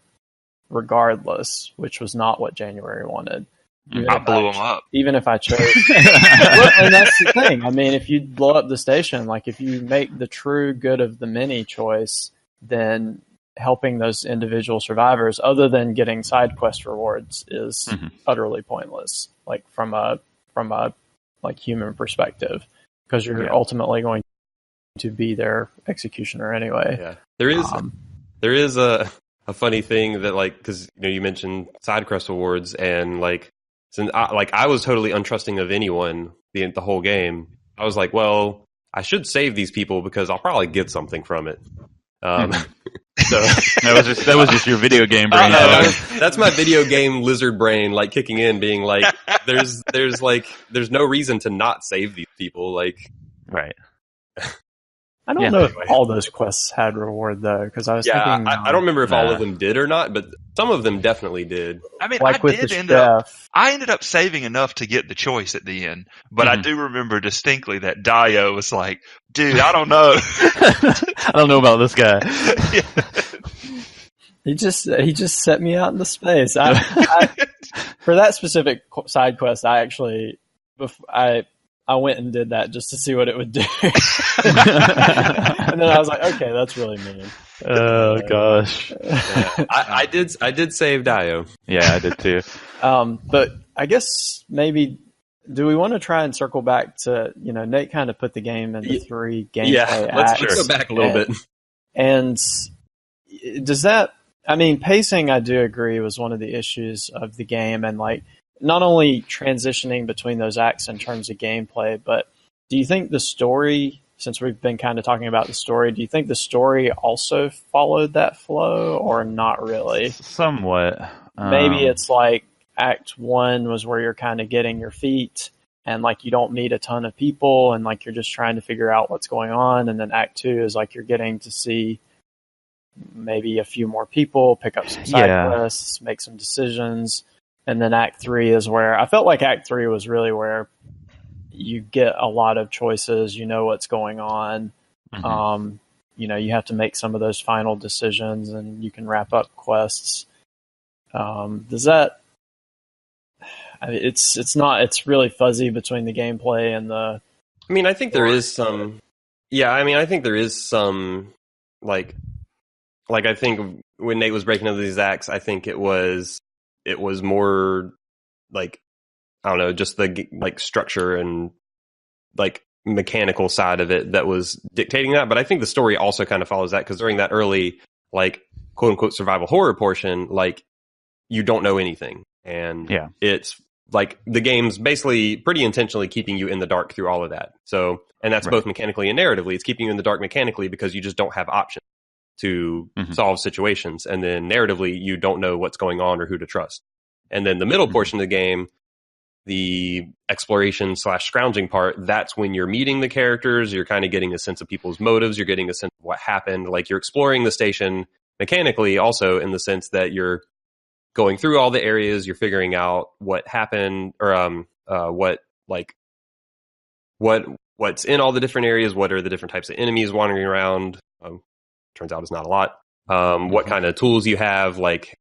regardless, which was not what January wanted. I blew them up. Even if I chose. And that's the thing. I mean, if you blow up the station, like if you make the true good of the many choice, then helping those individual survivors, other than getting side quest rewards, is utterly pointless. Like from a like human perspective, because you're ultimately going to be their executioner anyway. Yeah, there is a a funny thing that like, because you mentioned side quest rewards, and like, since I was totally untrusting of anyone the whole game. I was like, well, I should save these people because I'll probably get something from it. So that was just your video game brain. That's my video game lizard brain, like kicking in, being like, there's no reason to not save these people, like, right. I don't know if all those quests had reward though, because I was thinking. I don't remember if all of them did or not, but some of them definitely did. I mean, like I ended up saving enough to get the choice at the end, but I do remember distinctly that Dio was like, "Dude, I don't know, I don't know about this guy." He just set me out into space. For that specific side quest, I went and did that just to see what it would do. And then I was like, okay, that's really mean. Oh gosh. Yeah. I did save Dio. Yeah, I did too. But I guess maybe, do we want to try and circle back to, Nate kind of put the game into 3 gameplay acts. Let's go back a little bit. And does that, pacing, I do agree, was one of the issues of the game, and like, not only transitioning between those acts in terms of gameplay, but do you think the story, since we've been kind of talking about the story, do you think the story also followed that flow, or not really? Somewhat. Maybe it's like Act 1 was where you're kind of getting your feet, and like you don't meet a ton of people, and like you're just trying to figure out what's going on, and then Act 2 is like you're getting to see maybe a few more people, pick up some side quests, make some decisions. And then Act 3 is where I felt like Act 3 was really where you get a lot of choices. You know what's going on. Mm-hmm. You have to make some of those final decisions, and you can wrap up quests. Does that? It's really fuzzy between the gameplay and the. I think there is some. Yeah, I think there is some like I think when Nate was breaking up these acts, I think it was more like, I don't know, just the like structure and like mechanical side of it that was dictating that. But I think the story also kind of follows that, because during that early like quote unquote survival horror portion, like you don't know anything, and it's like the game's basically pretty intentionally keeping you in the dark through all of that. So, and that's both mechanically and narratively. It's keeping you in the dark mechanically because you just don't have options to solve situations, and then narratively you don't know what's going on or who to trust. And then the middle portion of the game, the exploration / scrounging part, that's when you're meeting the characters, you're kind of getting a sense of people's motives, you're getting a sense of what happened, like you're exploring the station mechanically also, in the sense that you're going through all the areas, you're figuring out what happened, or what's in all the different areas, what are the different types of enemies wandering around. Turns out it's not a lot. What kind of tools you have, like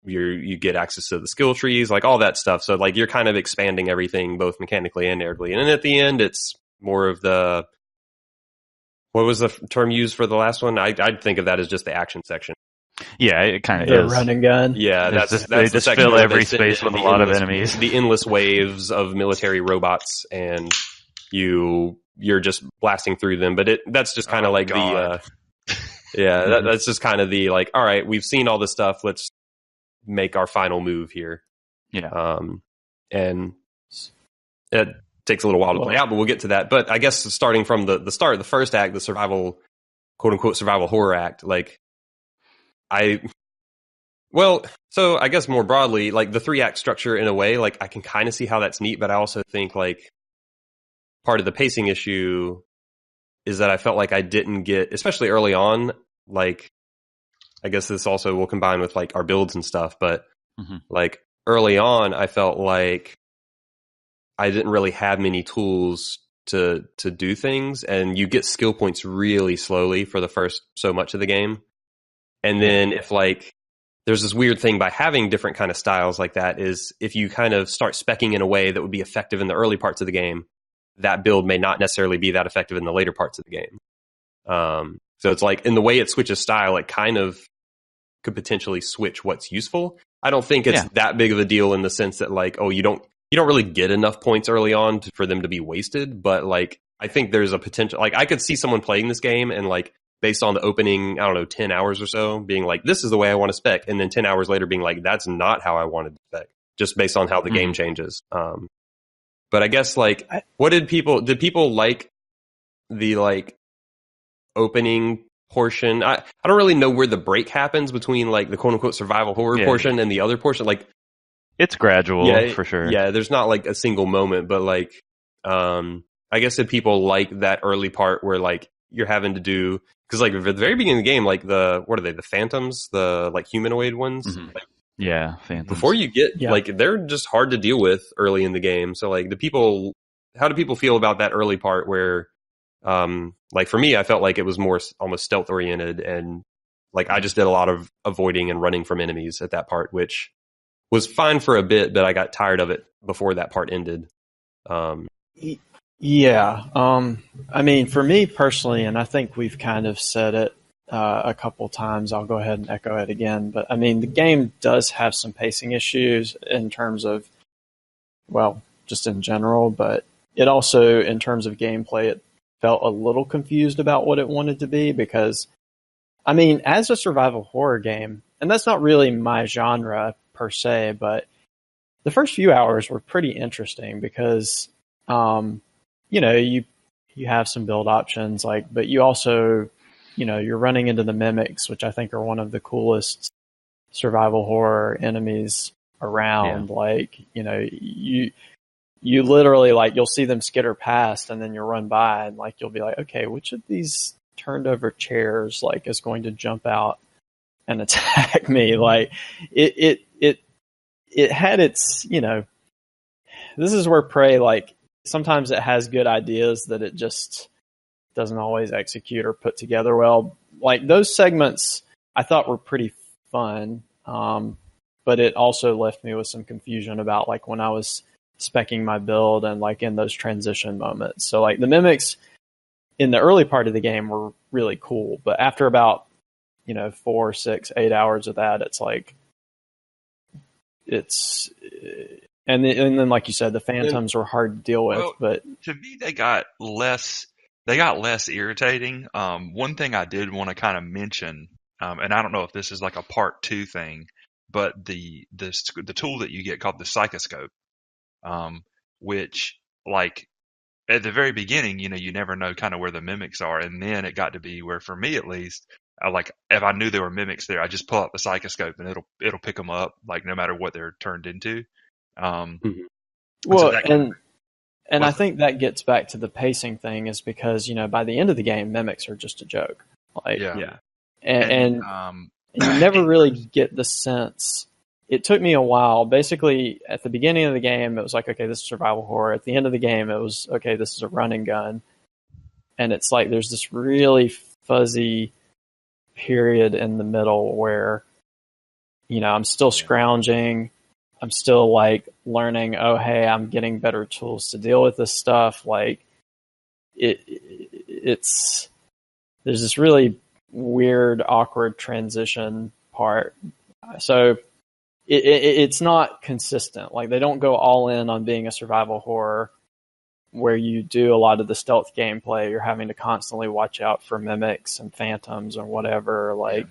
you get access to the skill trees, like all that stuff. So like you're kind of expanding everything both mechanically and narratively. And then at the end, it's more of the, what was the term used for the last one? I'd think of that as just the action section. Yeah, it kind of the is. Run and gun. Yeah, that's they just fill every space with a lot of enemies. The endless waves of military robots, and you're just blasting through them. But that's just kind of like God. That's just kind of the like, all right, we've seen all this stuff, let's make our final move here. And it takes a little while to play out, but we'll get to that. But I guess starting from the start, the first act, the survival, quote unquote survival horror act, like so I guess more broadly, like the 3-act structure, in a way, like I can kind of see how that's neat, but I also think like part of the pacing issue is that I felt like I didn't get, especially early on, like, I guess this also will combine with like our builds and stuff, but like early on, I felt like I didn't really have many tools to do things, and you get skill points really slowly for the first so much of the game. And then if like, there's this weird thing by having different kind of styles like that, is if you kind of start speccing in a way that would be effective in the early parts of the game, that build may not necessarily be that effective in the later parts of the game. So it's like, in the way it switches style, it kind of could potentially switch what's useful. I don't think it's that big of a deal in the sense that like, oh, you don't really get enough points early on for them to be wasted. But like, I think there's a potential, like I could see someone playing this game and like based on the opening, I don't know, 10 hours or so, being like, this is the way I want to spec. And then 10 hours later being like, that's not how I wanted to spec, just based on how the game changes. But I guess like, did people like the like opening portion? I don't really know where the break happens between like the quote unquote survival horror portion and the other portion. Like, it's gradual for sure. Yeah, there's not like a single moment, but like, I guess that people like that early part where like you're having to do, because like at the very beginning of the game, like what are they? The phantoms, the like humanoid ones. Like, yeah, phantoms. Before you get like, they're just hard to deal with early in the game. So like how do people feel about that early part where, like for me, I felt like it was more almost stealth oriented, and like I just did a lot of avoiding and running from enemies at that part, which was fine for a bit, but I got tired of it before that part ended. Yeah. I mean, for me personally, and I think we've kind of said it a couple times, I'll go ahead and echo it again. But I mean, the game does have some pacing issues in terms of, well, just in general, but it also, in terms of gameplay, it felt a little confused about what it wanted to be, because, I mean, as a survival horror game, and that's not really my genre per se, but the first few hours were pretty interesting because, you know, you have some build options, like, but you also, you know, you're running into the mimics, which I think are one of the coolest survival horror enemies around. Yeah. Like, you know, you literally, like, you'll see them skitter past and then you'll run by and like, you'll be like, okay, which of these turned over chairs, like, is going to jump out and attack me? Like, it had its, you know, this is where Prey, like, sometimes it has good ideas that it just doesn't always execute or put together well. Like, those segments I thought were pretty fun, but it also left me with some confusion about, like, when I was speccing my build and, like, in those transition moments. So, like, the mimics in the early part of the game were really cool, but after about, you know, 4, 6, 8 hours of that, it's like, and then, like you said, the phantoms were hard to deal with. Well, but to me, they got less irritating. One thing I did want to kind of mention, and I don't know if this is like a part 2 thing, but the tool that you get called the psychoscope, which, like, at the very beginning, you know, you never know kind of where the mimics are, and then it got to be where, for me at least, like, if I knew there were mimics there, I just pull out the psychoscope and it'll pick them up, like, no matter what they're turned into. Well, and I think that gets back to the pacing thing, is because, you know, by the end of the game, mimics are just a joke. Like, yeah. And you never really get the sense. It took me a while. Basically, at the beginning of the game, it was like, okay, this is survival horror. At the end of the game, it was, okay, this is a run and gun. And it's like there's this really fuzzy period in the middle where, you know, I'm still scrounging. I'm still, like, learning, oh, hey, I'm getting better tools to deal with this stuff. Like, it's there's this really weird, awkward transition part. So it's not consistent. Like, they don't go all in on being a survival horror where you do a lot of the stealth gameplay. You're having to constantly watch out for mimics and phantoms or whatever. Like,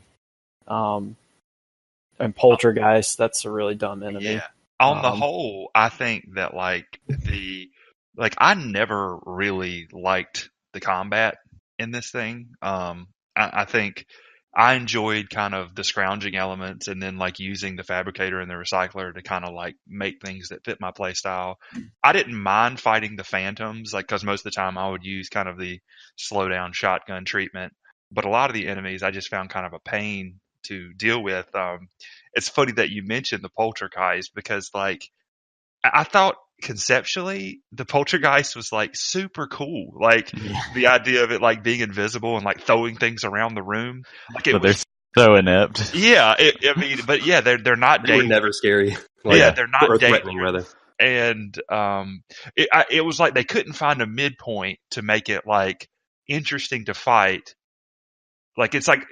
and poltergeist, that's a really dumb enemy. Yeah. On the whole, I think that, like, I never really liked the combat in this thing. I think I enjoyed kind of the scrounging elements, and then, like, using the fabricator and the recycler to kind of, like, make things that fit my play style. I didn't mind fighting the phantoms, like, because most of the time I would use kind of the slow down shotgun treatment. But a lot of the enemies I just found kind of a pain to deal with. It's funny that you mentioned the poltergeist, because, like, I thought conceptually the poltergeist was, like, super cool. Like, the idea of it, like, being invisible and, like, throwing things around the room. Like, they're so inept. Yeah, I mean, but yeah, they're not. They were never scary. Like, yeah, they're not threatening, rather. And it was like they couldn't find a midpoint to make it, like, interesting to fight. Like, it's like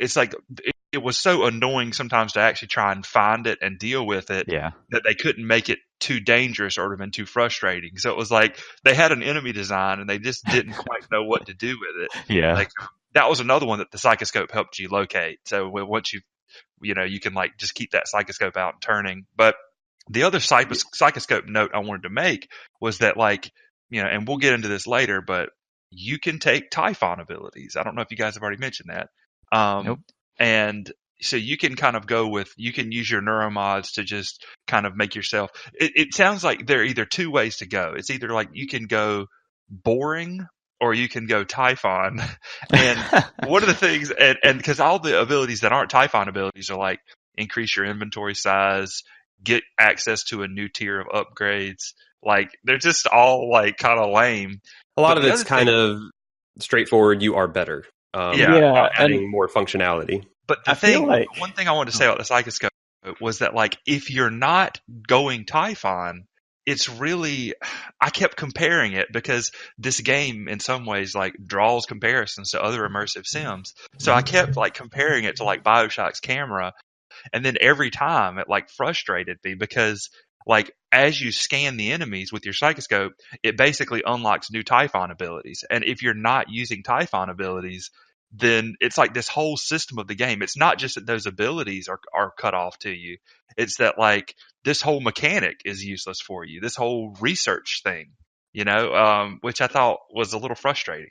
it was so annoying sometimes to actually try and find it and deal with it, that they couldn't make it too dangerous or it would have been too frustrating. So it was like they had an enemy design and they just didn't quite know what to do with it. Yeah. Like, that was another one that the psychoscope helped you locate. So once you can like just keep that psychoscope out and turning. But the other psychoscope note I wanted to make was that, like, and we'll get into this later, but you can take Typhon abilities. I don't know if you guys have already mentioned that. Nope. And so you can kind of you can use your neuromods to just kind of make yourself, it sounds like there are either two ways to go. It's either like you can go boring or you can go Typhon. And one of the things, and because all the abilities that aren't Typhon abilities are like increase your inventory size, get access to a new tier of upgrades. Like, they're just all like kind of lame. A lot of it's kind of straightforward. You are better. Adding more functionality. But one thing I wanted to say about the psychoscope was that, like, if you're not going Typhon, it's really, I kept comparing it because this game in some ways like draws comparisons to other immersive sims. So I kept like comparing it to like BioShock's camera. And then every time it like frustrated me because, like, as you scan the enemies with your psychoscope, it basically unlocks new Typhon abilities. And if you're not using Typhon abilities, then it's like this whole system of the game. It's not just that those abilities are cut off to you. It's that, like, this whole mechanic is useless for you. This whole research thing, which I thought was a little frustrating.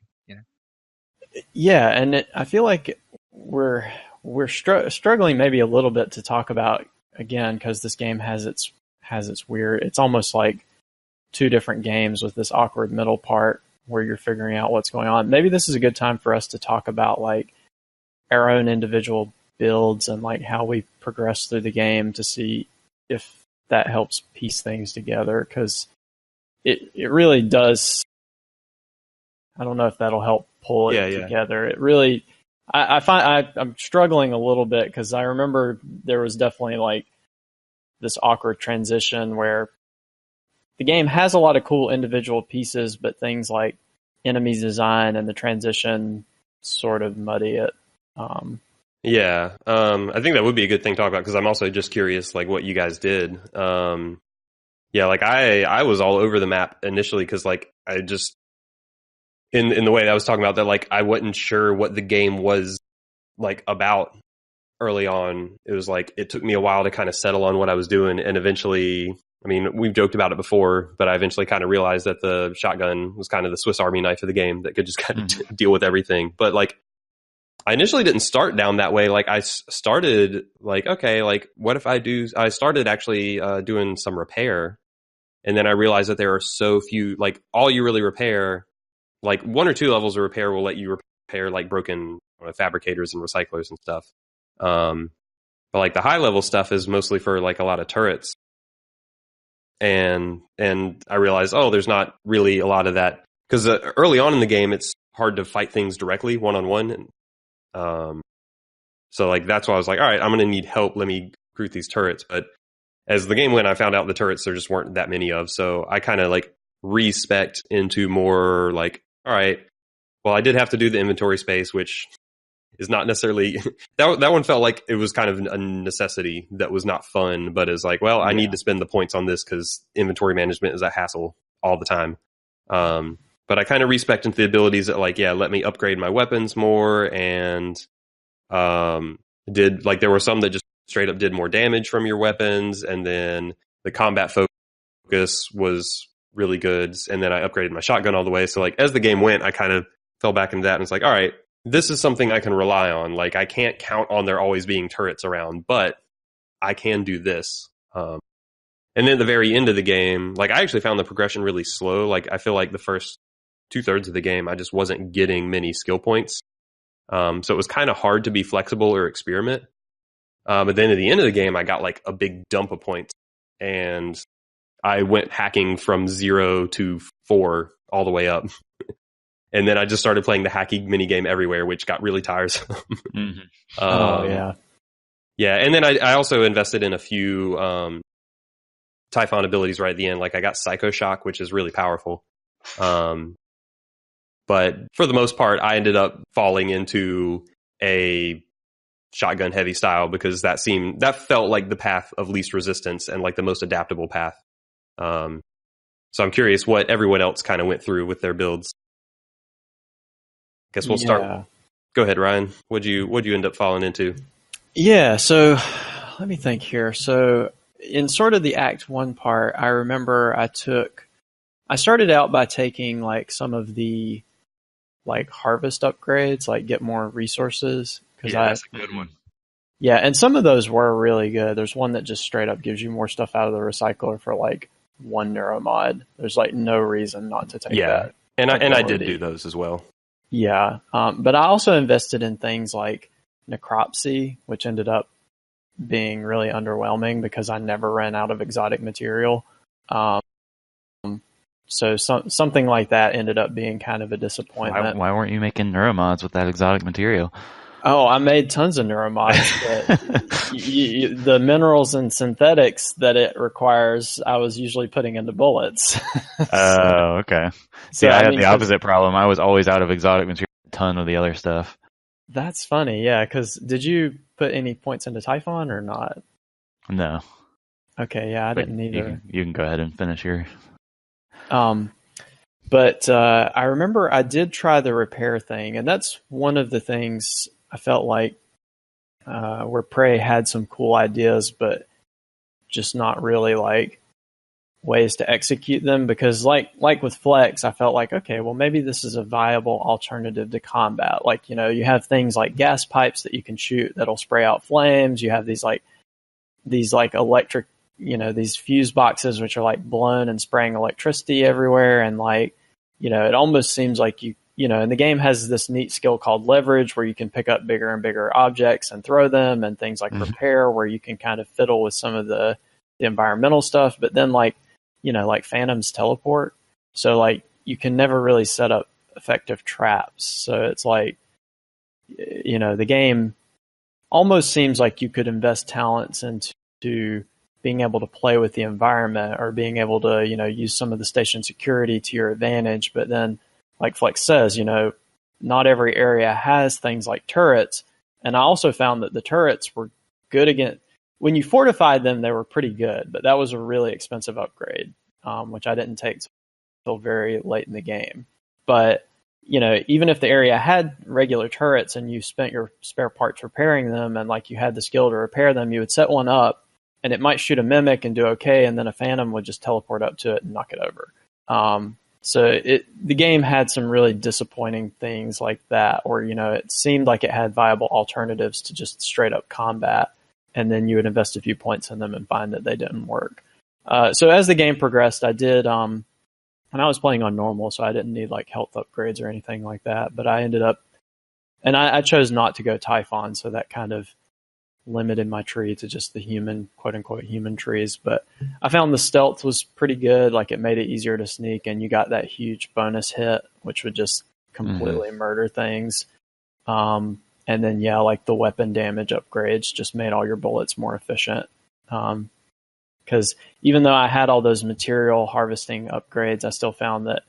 Yeah, and I feel like we're struggling maybe a little bit to talk about, again, because this game has its weird. It's almost like two different games with this awkward middle part where you're figuring out what's going on. Maybe this is a good time for us to talk about like our own individual builds and like how we progress through the game to see if that helps piece things together, because it really does. I don't know if that'll help pull it together. It really, I find I'm struggling a little bit because I remember there was definitely like this awkward transition where the game has a lot of cool individual pieces, but things like enemies design and the transition sort of muddy it. I think that would be a good thing to talk about because I'm also just curious, like, what you guys did. Like I was all over the map initially because, like, I just in the way that I was talking about that, like, I wasn't sure what the game was like about early on. It was like it took me a while to kind of settle on what I was doing, and eventually, I mean, we've joked about it before, but I eventually kind of realized that the shotgun was kind of the Swiss Army knife of the game that could just kind of deal with everything. But, like, I initially didn't start down that way. Like, I started like, okay, like, what if I started actually doing some repair, and then I realized that there are so few, like, all you really repair, like 1 or 2 levels of repair will let you repair like broken fabricators and recyclers and stuff. But like the high level stuff is mostly for like a lot of turrets. And I realized, there's not really a lot of that because early on in the game, it's hard to fight things directly one-on-one. So like, that's why I was like, all right, I'm going to need help. Let me recruit these turrets. But as the game went, I found out the turrets there just weren't that many of. So I kind of like respect into more like, all right, well, I did have to do the inventory space, which is not necessarily that one felt like it was kind of a necessity that was not fun, but is like, well, I need to spend the points on this because inventory management is a hassle all the time. But I kind of respect into the abilities that, like, let me upgrade my weapons more, and did, like, there were some that just straight up did more damage from your weapons, and then the combat focus was really good, and then I upgraded my shotgun all the way. So, like, as the game went, I kind of fell back into that, and it's like, all right, this is something I can rely on. Like, I can't count on there always being turrets around, but I can do this. And then at the very end of the game, like, I actually found the progression really slow. Like, I feel like the first 2/3 of the game, I just wasn't getting many skill points. So it was kind of hard to be flexible or experiment. But then at the end of the game, I got like a big dump of points, and I went hacking from 0 to 4 all the way up. And then I just started playing the hacking minigame everywhere, which got really tiresome. Yeah, and then I also invested in a few Typhon abilities right at the end. Like, I got Psycho Shock, which is really powerful. But for the most part, I ended up falling into a shotgun heavy style because that felt like the path of least resistance and like the most adaptable path. So I'm curious what everyone else kind of went through with their builds. Guess we'll start. Go ahead, Ryan. What'd you end up falling into? Yeah, so let me think here. So in sort of the Act 1 part, I remember I started out by taking like some of the like harvest upgrades, like get more resources. That's a good one. Yeah, and some of those were really good. There's one that just straight up gives you more stuff out of the recycler for like 1 neuromod. There's like no reason not to take that. And I did do those as well. Yeah, but I also invested in things like necropsy, which ended up being really underwhelming because I never ran out of exotic material. So something like that ended up being kind of a disappointment. Why weren't you making neuromods with that exotic material? Oh, I made tons of neuromods, but the minerals and synthetics that it requires, I was usually putting into bullets. Oh, okay. See, I had the opposite problem. I was always out of exotic material, a ton of the other stuff. That's funny, yeah, because did you put any points into Typhon or not? No. Okay, yeah, I didn't either. You can go ahead and finish your... But I remember I did try the repair thing, and that's one of the things I felt like where Prey had some cool ideas, but just not really like ways to execute them. Because like with Flex, I felt like, okay, well maybe this is a viable alternative to combat. Like, you have things like gas pipes that you can shoot that'll spray out flames. You have these electric, these fuse boxes which are like blown and spraying electricity everywhere, and like, it almost seems like and the game has this neat skill called leverage where you can pick up bigger and bigger objects and throw them, and things like repair where you can kind of fiddle with some of the environmental stuff. But then like Phantoms teleport, so like you can never really set up effective traps. So it's like, the game almost seems like you could invest talents into being able to play with the environment, or being able to, use some of the station security to your advantage. But then, like Flex says, not every area has things like turrets. And I also found that the turrets were good against, when you fortified them, they were pretty good, but that was a really expensive upgrade, which I didn't take until very late in the game. But, even if the area had regular turrets and you spent your spare parts repairing them, and like you had the skill to repair them, you would set one up and it might shoot a mimic and do okay, and then a phantom would just teleport up to it and knock it over. So the game had some really disappointing things like that, or, it seemed like it had viable alternatives to just straight up combat, and then you would invest a few points in them and find that they didn't work. So as the game progressed, I did, and I was playing on normal, so I didn't need like health upgrades or anything like that, but I ended up, and I chose not to go Typhon, so that kind of limited my tree to just the human, quote unquote, human trees. But I found the stealth was pretty good. Like, it made it easier to sneak, and you got that huge bonus hit, which would just completely murder things. And then, like the weapon damage upgrades just made all your bullets more efficient. Because even though I had all those material harvesting upgrades, I still found that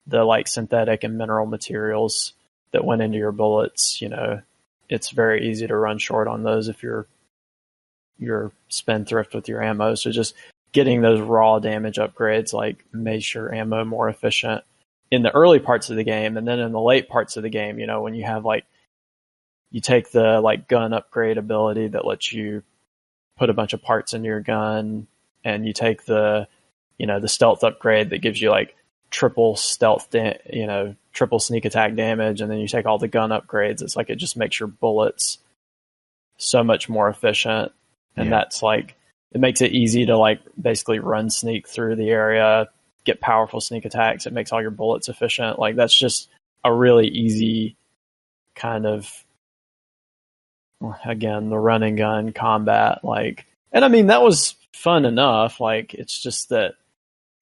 the like synthetic and mineral materials that went into your bullets, it's very easy to run short on those if you're spendthrift with your ammo. So just getting those raw damage upgrades like made your ammo more efficient in the early parts of the game. And then in the late parts of the game, when you have like, you take the like gun upgrade ability that lets you put a bunch of parts into your gun, and you take the, the stealth upgrade that gives you like triple stealth, triple sneak attack damage, and then you take all the gun upgrades. It's like it just makes your bullets so much more efficient, and that's like, it makes it easy to like basically run sneak through the area, get powerful sneak attacks. It makes all your bullets efficient. Like, that's just a really easy kind of, again, the run and gun combat. Like, and I mean, that was fun enough. Like, it's just that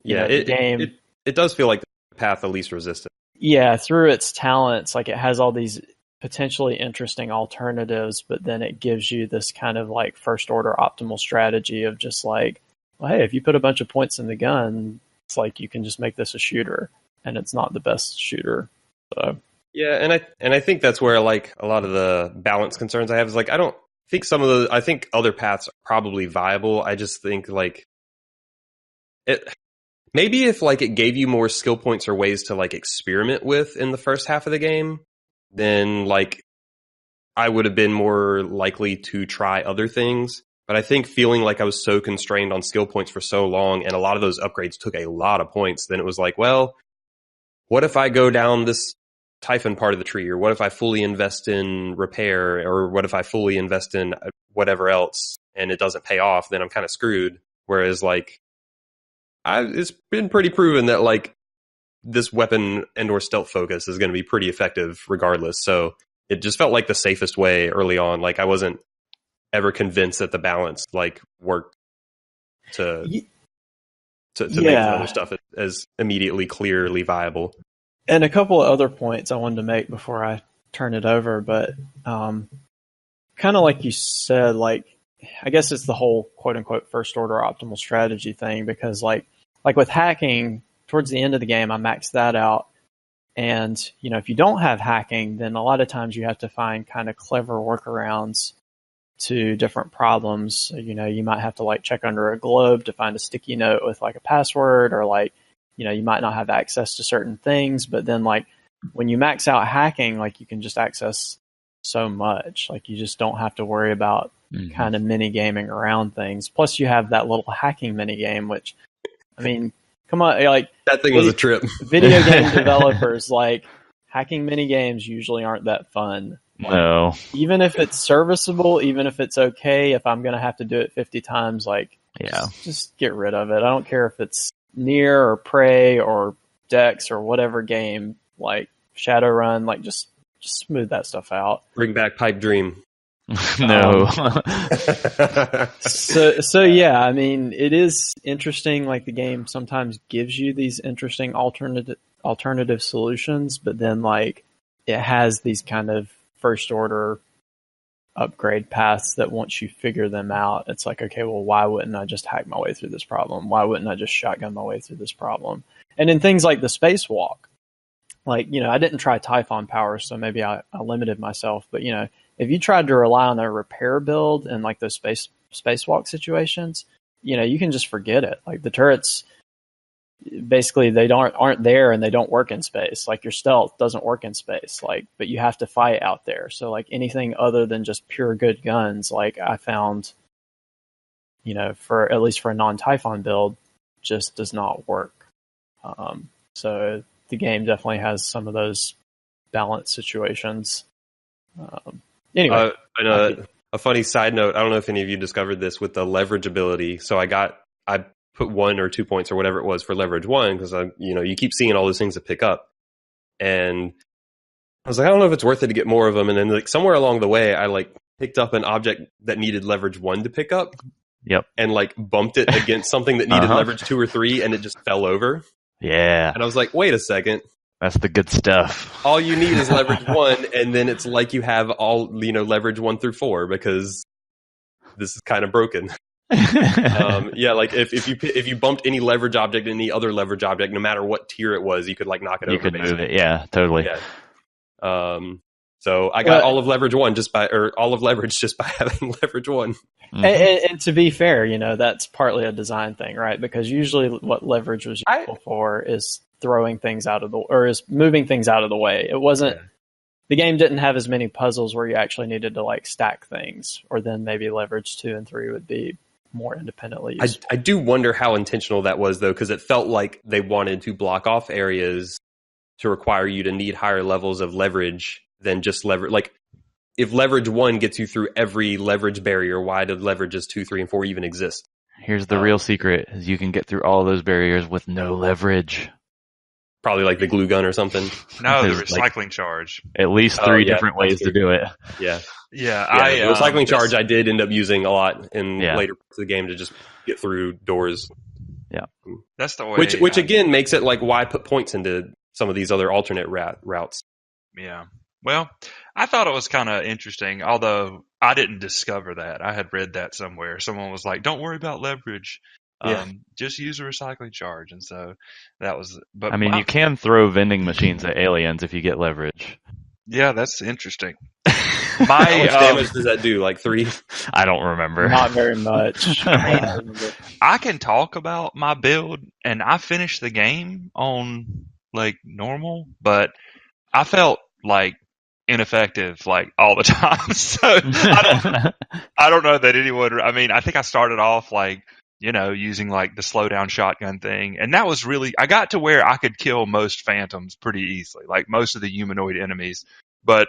the game, it does feel like the path of least resistance. Yeah, through its talents, like it has all these potentially interesting alternatives, but then it gives you this kind of like first order optimal strategy of just like, well, hey, if you put a bunch of points in the gun, it's like you can just make this a shooter, and it's not the best shooter. So yeah, and I think that's where like a lot of the balance concerns I have is like, I don't think I think other paths are probably viable. I just think like maybe if like it gave you more skill points or ways to like experiment with in the first half of the game, then like I would have been more likely to try other things. But I think feeling like I was so constrained on skill points for so long, and a lot of those upgrades took a lot of points, then it was like, well, what if I go down this Typhon part of the tree, or what if I fully invest in repair, or what if I fully invest in whatever else and it doesn't pay off, then I'm kind of screwed. Whereas like, it's been pretty proven that like this weapon and or stealth focus is going to be pretty effective regardless. So it just felt like the safest way early on. Like I wasn't ever convinced that the balance like worked to make the other stuff as immediately clearly viable. And a couple of other points I wanted to make before I turn it over, but kind of like you said, like I guess it's the whole quote unquote first order optimal strategy thing, because like with hacking towards the end of the game, I maxed that out. And, you know, if you don't have hacking, then a lot of times you have to find kind of clever workarounds to different problems. You know, you might have to like check under a globe to find a sticky note with like a password, or like, you know, you might not have access to certain things, but then like when you max out hacking, like you can just access so much. Like you just don't have to worry about kind of mini gaming around things. Plus you have that little hacking mini game, which, I mean, come on, like that thing was a trip. Video game developers, like hacking mini games usually aren't that fun. No. Even if it's serviceable, even if it's okay, if I'm going to have to do it 50 times, like, just get rid of it. I don't care if it's Nier or Prey or Dex or whatever game, like Shadowrun, like just smooth that stuff out. Bring back Pipe Dream. No. So yeah, I mean, it is interesting. Like the game sometimes gives you these interesting alternative solutions, but then like it has these kind of first order upgrade paths that once you figure them out, it's like, okay, well, why wouldn't I just hack my way through this problem? Why wouldn't I just shotgun my way through this problem? And in things like the spacewalk, like, you know, I didn't try Typhon power, so maybe I limited myself, but you know, if you tried to rely on a repair build in like those spacewalk situations, you know, you can just forget it. Like the turrets, basically they aren't there and they don't work in space. Like your stealth doesn't work in space, like, but you have to fight out there. So like anything other than just pure good guns, like I found, you know, for at least for a non-Typhon build, just does not work. So the game definitely has some of those balance situations. Anyway, a funny side note, I don't know if any of you discovered this with the leverage ability. So I put 1 or 2 points or whatever it was for leverage 1, because you keep seeing all those things that pick up, and I was like, I don't know if it's worth it to get more of them. And then like somewhere along the way, I like picked up an object that needed leverage 1 to pick up. Yep. And like bumped it against something that needed leverage 2 or 3, and it just fell over. Yeah. And I was like, wait a second. That's the good stuff. All you need is leverage 1, and then it's like you have all, you know, leverage 1 through 4, because this is kind of broken. Yeah, like if you bumped any leverage object, any other leverage object, no matter what tier it was, you could like knock it over. You could move it, yeah, totally. Yeah. So I got all of leverage 1 all of leverage just by having leverage 1. Mm-hmm. And to be fair, you know, that's partly a design thing, right? Because usually what leverage was useful for is throwing things is moving things out of the way. It wasn't, the game didn't have as many puzzles where you actually needed to like stack things, or then maybe leverage 2 and 3 would be more independently useful. I do wonder how intentional that was, though, because it felt like they wanted to block off areas to require you to need higher levels of leverage than just leverage. Like, if leverage 1 gets you through every leverage barrier, why did leverages 2, 3, and 4 even exist? Here's the real secret, is you can get through all those barriers with no leverage. Probably like the glue gun or something. No, the recycling charge. At least 3 different ways to do it. Yeah. Yeah. The recycling charge I did end up using a lot in later parts of the game to just get through doors. Yeah. That's the way. Which again makes it like, why put points into some of these other alternate routes? Yeah. Well, I thought it was kind of interesting, although I didn't discover that. I had read that somewhere. Someone was like, don't worry about leverage. Just use a recycling charge. And so that was, but I mean, you can throw vending machines at aliens if you get leverage. Yeah, that's interesting. How much damage does that do? Like 3? I don't remember. Not very much. I can talk about my build, and I finished the game on like normal, but I felt like ineffective like all the time. So I don't know that anyone. I mean, I think I started off like using like the slow down shotgun thing, and that was really I got to where I could kill most phantoms pretty easily, like most of the humanoid enemies, but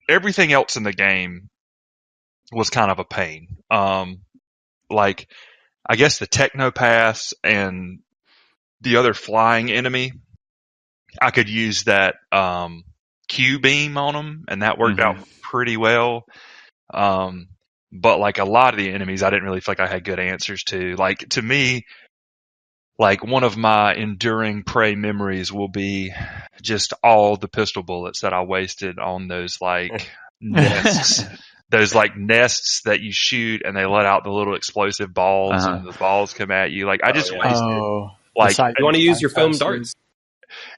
everything else in the game was kind of a pain. Like I guess the Technopaths and the other flying enemy, I could use that Q beam on them, and that worked out pretty well. But like a lot of the enemies, I didn't really feel like I had good answers to. Like to me, like one of my enduring Prey memories will be just all the pistol bullets that I wasted on those like nests. Those like nests that you shoot and they let out the little explosive balls and the balls come at you. Like I just wasted. Like you want to use your foam darts?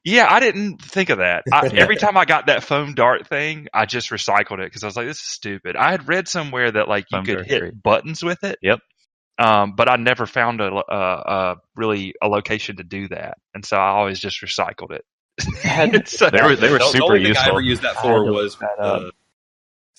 Yeah, I didn't think of that. Every time I got that foam dart thing, I just recycled it because I was like, this is stupid. I had read somewhere that like you could hit buttons with it. Yep. But I never found really a location to do that, and so I always just recycled it. So, they were super the only thing useful. I ever used that for was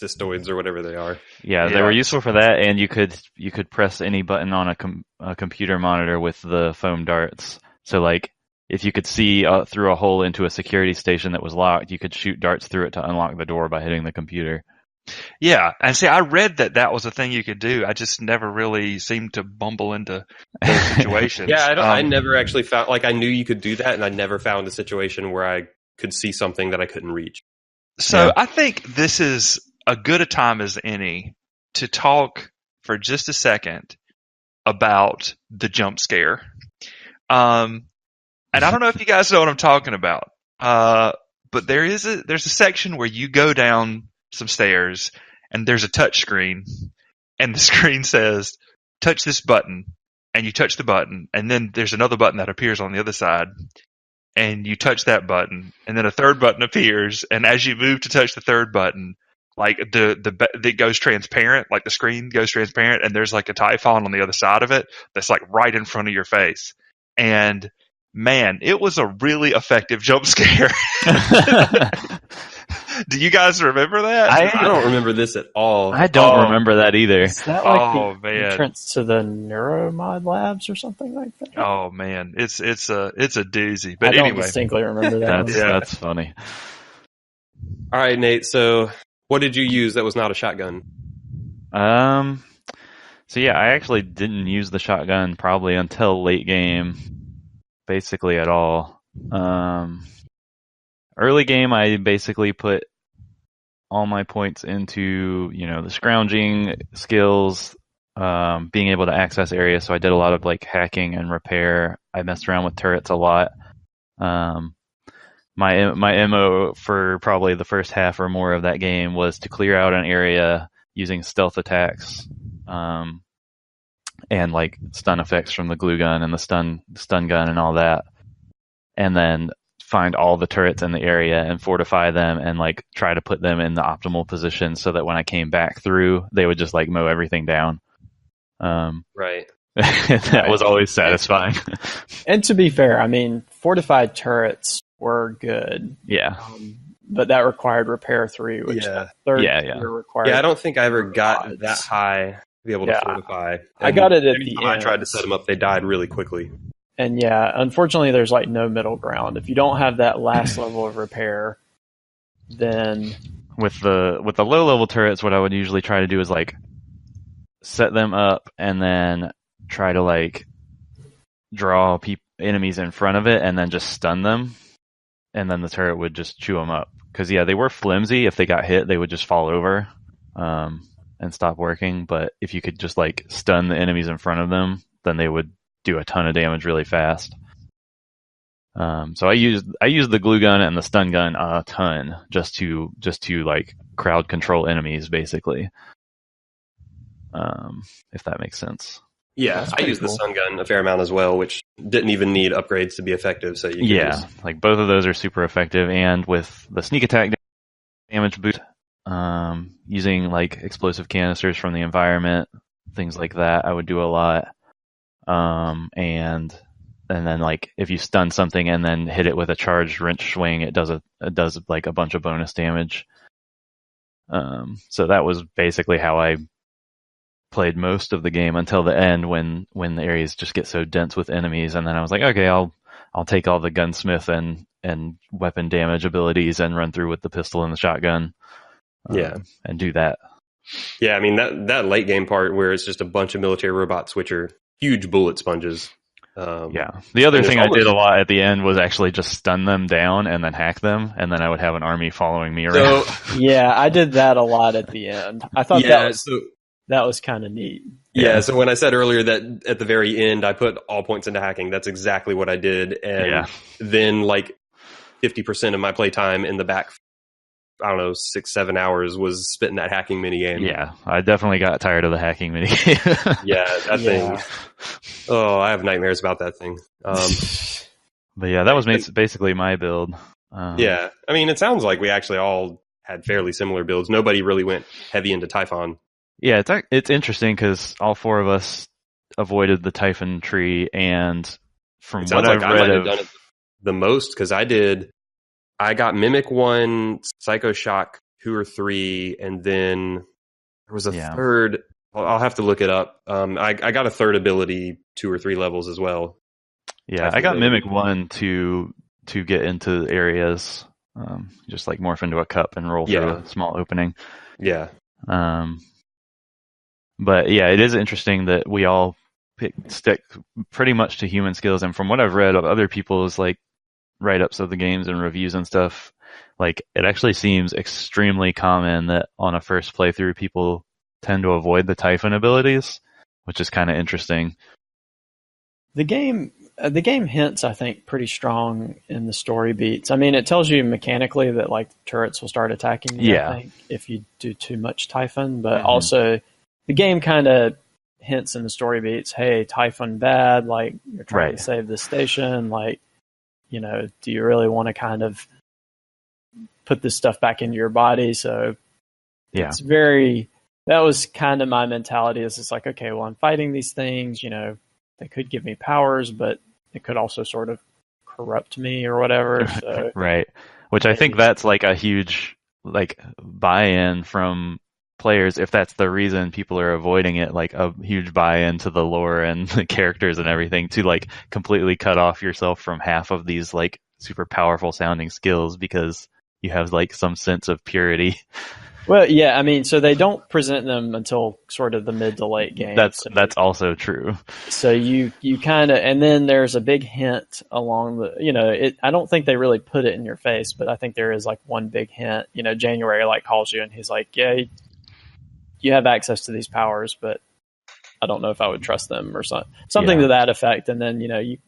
cystoids or whatever they are. Yeah, they were useful for that, and you could press any button on a computer monitor with the foam darts. So like if you could see through a hole into a security station that was locked, you could shoot darts through it to unlock the door by hitting the computer. Yeah, and see, I read that was a thing you could do. I just never really seemed to bumble into those situations. Yeah, I never actually found, like, I knew you could do that, and I never found a situation where I could see something that I couldn't reach. So I think this is a good a time as any to talk for just a second about the jump scare. And I don't know if you guys know what I'm talking about, but there's a section where you go down some stairs and there's a touch screen, and the screen says, touch this button, and you touch the button, and then there's another button that appears on the other side, and you touch that button, and then a third button appears, and as you move to touch the third button, like it goes transparent, like the screen goes transparent, and there's like a Typhon on the other side of it that's like right in front of your face. And man, it was a really effective jump scare. Do you guys remember that? I don't remember this at all. I don't remember that either. Is that like the entrance to the Neuromod labs or something like that? Oh man, it's a doozy. But I don't anyway, distinctly remember that. That's funny. All right, Nate. So, what did you use that was not a shotgun? So yeah, I actually didn't use the shotgun probably until late game, basically at all. Early game, I basically put all my points into, the scrounging skills, being able to access areas. So I did a lot of like hacking and repair. I messed around with turrets a lot. My MO for probably the first half or more of that game was to clear out an area using stealth attacks, and like stun effects from the glue gun and the stun gun and all that, and then find all the turrets in the area and fortify them and like try to put them in the optimal position so that when I came back through, they would just like mow everything down. Right. That was always satisfying. And to be fair, I mean, fortified turrets were good. Yeah. But that required repair 3, which third required. Yeah, I don't think I ever got that high to be able to fortify. I got it at the end. I tried to set them up, they died really quickly. And yeah, unfortunately, there's like no middle ground. If you don't have that last level of repair, then with the low level turrets, what I would usually try to do is like set them up and then try to like draw enemies in front of it and then just stun them, and then the turret would just chew them up. Because they were flimsy. If they got hit, they would just fall over and stop working. But if you could just like stun the enemies in front of them, then they would do a ton of damage really fast. So I used the glue gun and the stun gun a ton just to like crowd control enemies basically. If that makes sense. Yeah, I used the stun gun a fair amount as well, which didn't even need upgrades to be effective. So you could like both of those are super effective, and with the sneak attack damage boost, using like explosive canisters from the environment, things like that, I would do a lot. And then like if you stun something and then hit it with a charged wrench swing, it does like a bunch of bonus damage. So that was basically how I played most of the game until the end when the areas just get so dense with enemies, and then I was like, okay, I'll take all the gunsmith and weapon damage abilities and run through with the pistol and the shotgun. And do that. Yeah, I mean that late game part where it's just a bunch of military robots which are huge bullet sponges. The other thing I did a lot at the end was actually just stun them down and then hack them, and then I would have an army following me around. Yeah, I did that a lot at the end. I thought that was kind of neat. Yeah, so when I said earlier that at the very end I put all points into hacking, that's exactly what I did. And then like 50% of my playtime in the back, I don't know, 6-7 hours was spent in that hacking minigame. Yeah, I definitely got tired of the hacking minigame. That thing. Oh, I have nightmares about that thing. But yeah, that was basically my build. Yeah, I mean, it sounds like we actually all had fairly similar builds. Nobody really went heavy into Typhon. Yeah, it's interesting because all four of us avoided the Typhon tree, and from what I've read, I might have done it the most because I got Mimic 1, Psycho Shock 2 or 3, and then there was a third. I'll have to look it up. I got a third ability 2 or 3 levels as well. Yeah, I got Mimic 1 to get into areas, just like morph into a cup and roll through a small opening. Yeah. But yeah, it is interesting that we all stick pretty much to human skills, and from what I've read of other people's like write-ups of the games and reviews and stuff, like it actually seems extremely common that on a first playthrough people tend to avoid the Typhon abilities, which is kind of interesting. The game hints, I think, pretty strong in the story beats. I mean, it tells you mechanically that like turrets will start attacking you, I think, if you do too much Typhon, but also the game kind of hints in the story beats, hey, Typhon bad, like you're trying to save this station, like, you know, do you really want to kind of put this stuff back into your body? So it's that was kind of my mentality. Is it's like, okay, well, I'm fighting these things, you know, they could give me powers, but it could also sort of corrupt me or whatever. So, which I think that's like a huge like buy-in from players, if that's the reason people are avoiding it, like a huge buy-in to the lore and the characters and everything, to like completely cut off yourself from half of these like super powerful sounding skills because you have like some sense of purity. Well, yeah, I mean, so they don't present them until sort of the mid to late game. That's also true. So you kind of, and then there's a big hint along the, you know, I don't think they really put it in your face, but I think there is like one big hint. You know, January like calls you and he's like, yeah, you have access to these powers, but I don't know if I would trust them or something to that effect. And then, you know, you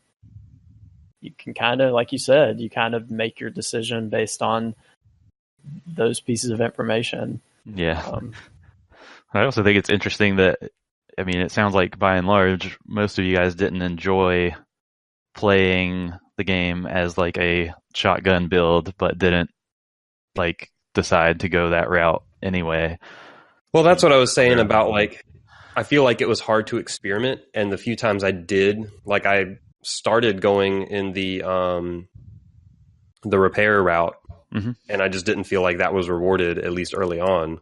can kind of, like you said, you kind of make your decision based on those pieces of information. Yeah. I also think it's interesting that, I mean, it sounds like by and large, most of you guys didn't enjoy playing the game as like a shotgun build, but didn't like decide to go that route anyway. Well, that's what I was saying about, like, I feel like it was hard to experiment, and the few times I did, like, I started going in the repair route, and I just didn't feel like that was rewarded, at least early on.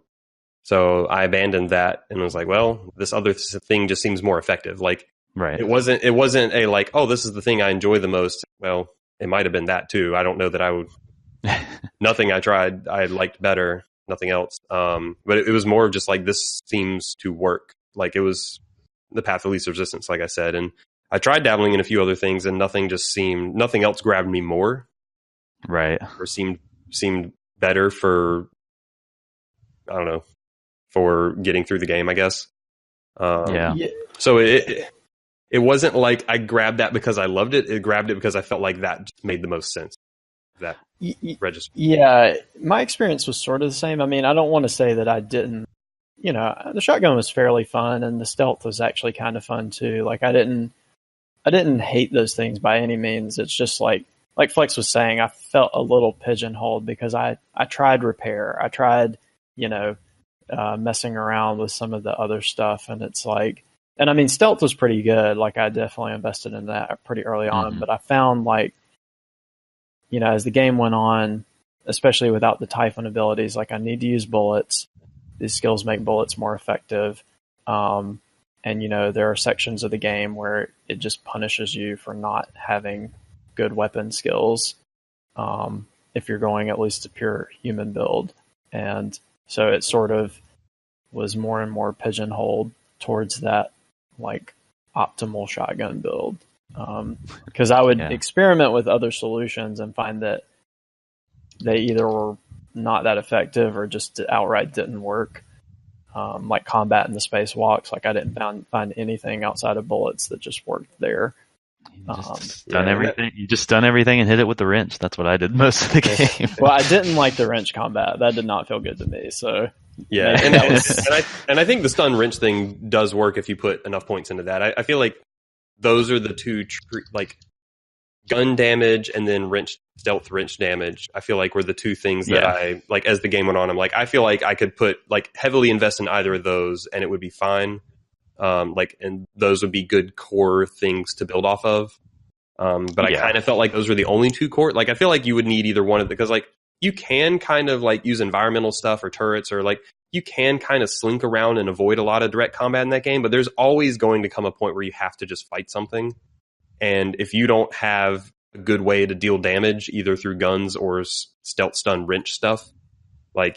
So I abandoned that and was like, well, this other thing just seems more effective. Like, it wasn't a, like, oh, this is the thing I enjoy the most. Well, it might have been that, too. I don't know that I would... Nothing I tried I liked better. Nothing else. But it was more of just like, this seems to work. Like, it was the path of least resistance, like I said. And I tried dabbling in a few other things, and nothing else grabbed me more. Or seemed better for, I don't know, for getting through the game, I guess. So it wasn't like I grabbed that because I loved it. It grabbed it because I felt like that just made the most sense. That register. Yeah, my experience was sort of the same. I mean, I don't want to say that I didn't, you know, the shotgun was fairly fun and the stealth was actually kind of fun too. Like I didn't hate those things by any means. It's just like Flex was saying, I felt a little pigeonholed because I tried repair. I tried, you know, messing around with some of the other stuff, and it's like, and I mean, stealth was pretty good. Like I definitely invested in that pretty early on, but I found like, you know, as the game went on, especially without the Typhon abilities. Like, I need to use bullets. These skills make bullets more effective. And, there are sections of the game where it just punishes you for not having good weapon skills if you're going at least a pure human build. And so it sort of was more and more pigeonholed towards that, like, optimal shotgun build. Because I would experiment with other solutions and find that they either were not that effective or just outright didn't work. Like combat in the spacewalks, like I didn't find anything outside of bullets that just worked there. You just stun everything and hit it with the wrench. That's what I did most of the game. Well, I didn't like the wrench combat. That did not feel good to me. So yeah, and I think the stun wrench thing does work if you put enough points into that. I feel like those are the two like gun damage and then stealth wrench damage. I feel like were the two things that I like as the game went on. I'm like, I feel like I could put heavily invest in either of those and it would be fine. And those would be good core things to build off of. But I kind of felt like those were the only two core. Like, I feel like you would need either one of them because you can kind of use environmental stuff or turrets or you can kind of slink around and avoid a lot of direct combat in that game, but there's always going to come a point where you have to just fight something. And if you don't have a good way to deal damage, either through guns or stealth stun wrench stuff,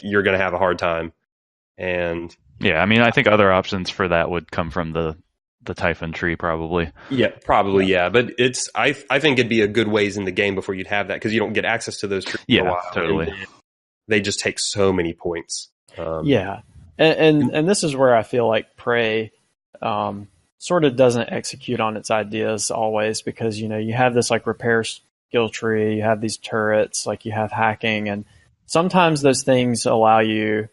you're going to have a hard time. And yeah, I mean, I think other options for that would come from the Typhon tree, probably. Yeah, probably, yeah. But I think it'd be a good ways in the game before you'd have that because you don't get access to those trees for a while. Totally. They just take so many points. And this is where I feel like Prey sort of doesn't execute on its ideas always because, you have this repair skill tree, you have these turrets, you have hacking, and sometimes those things allow you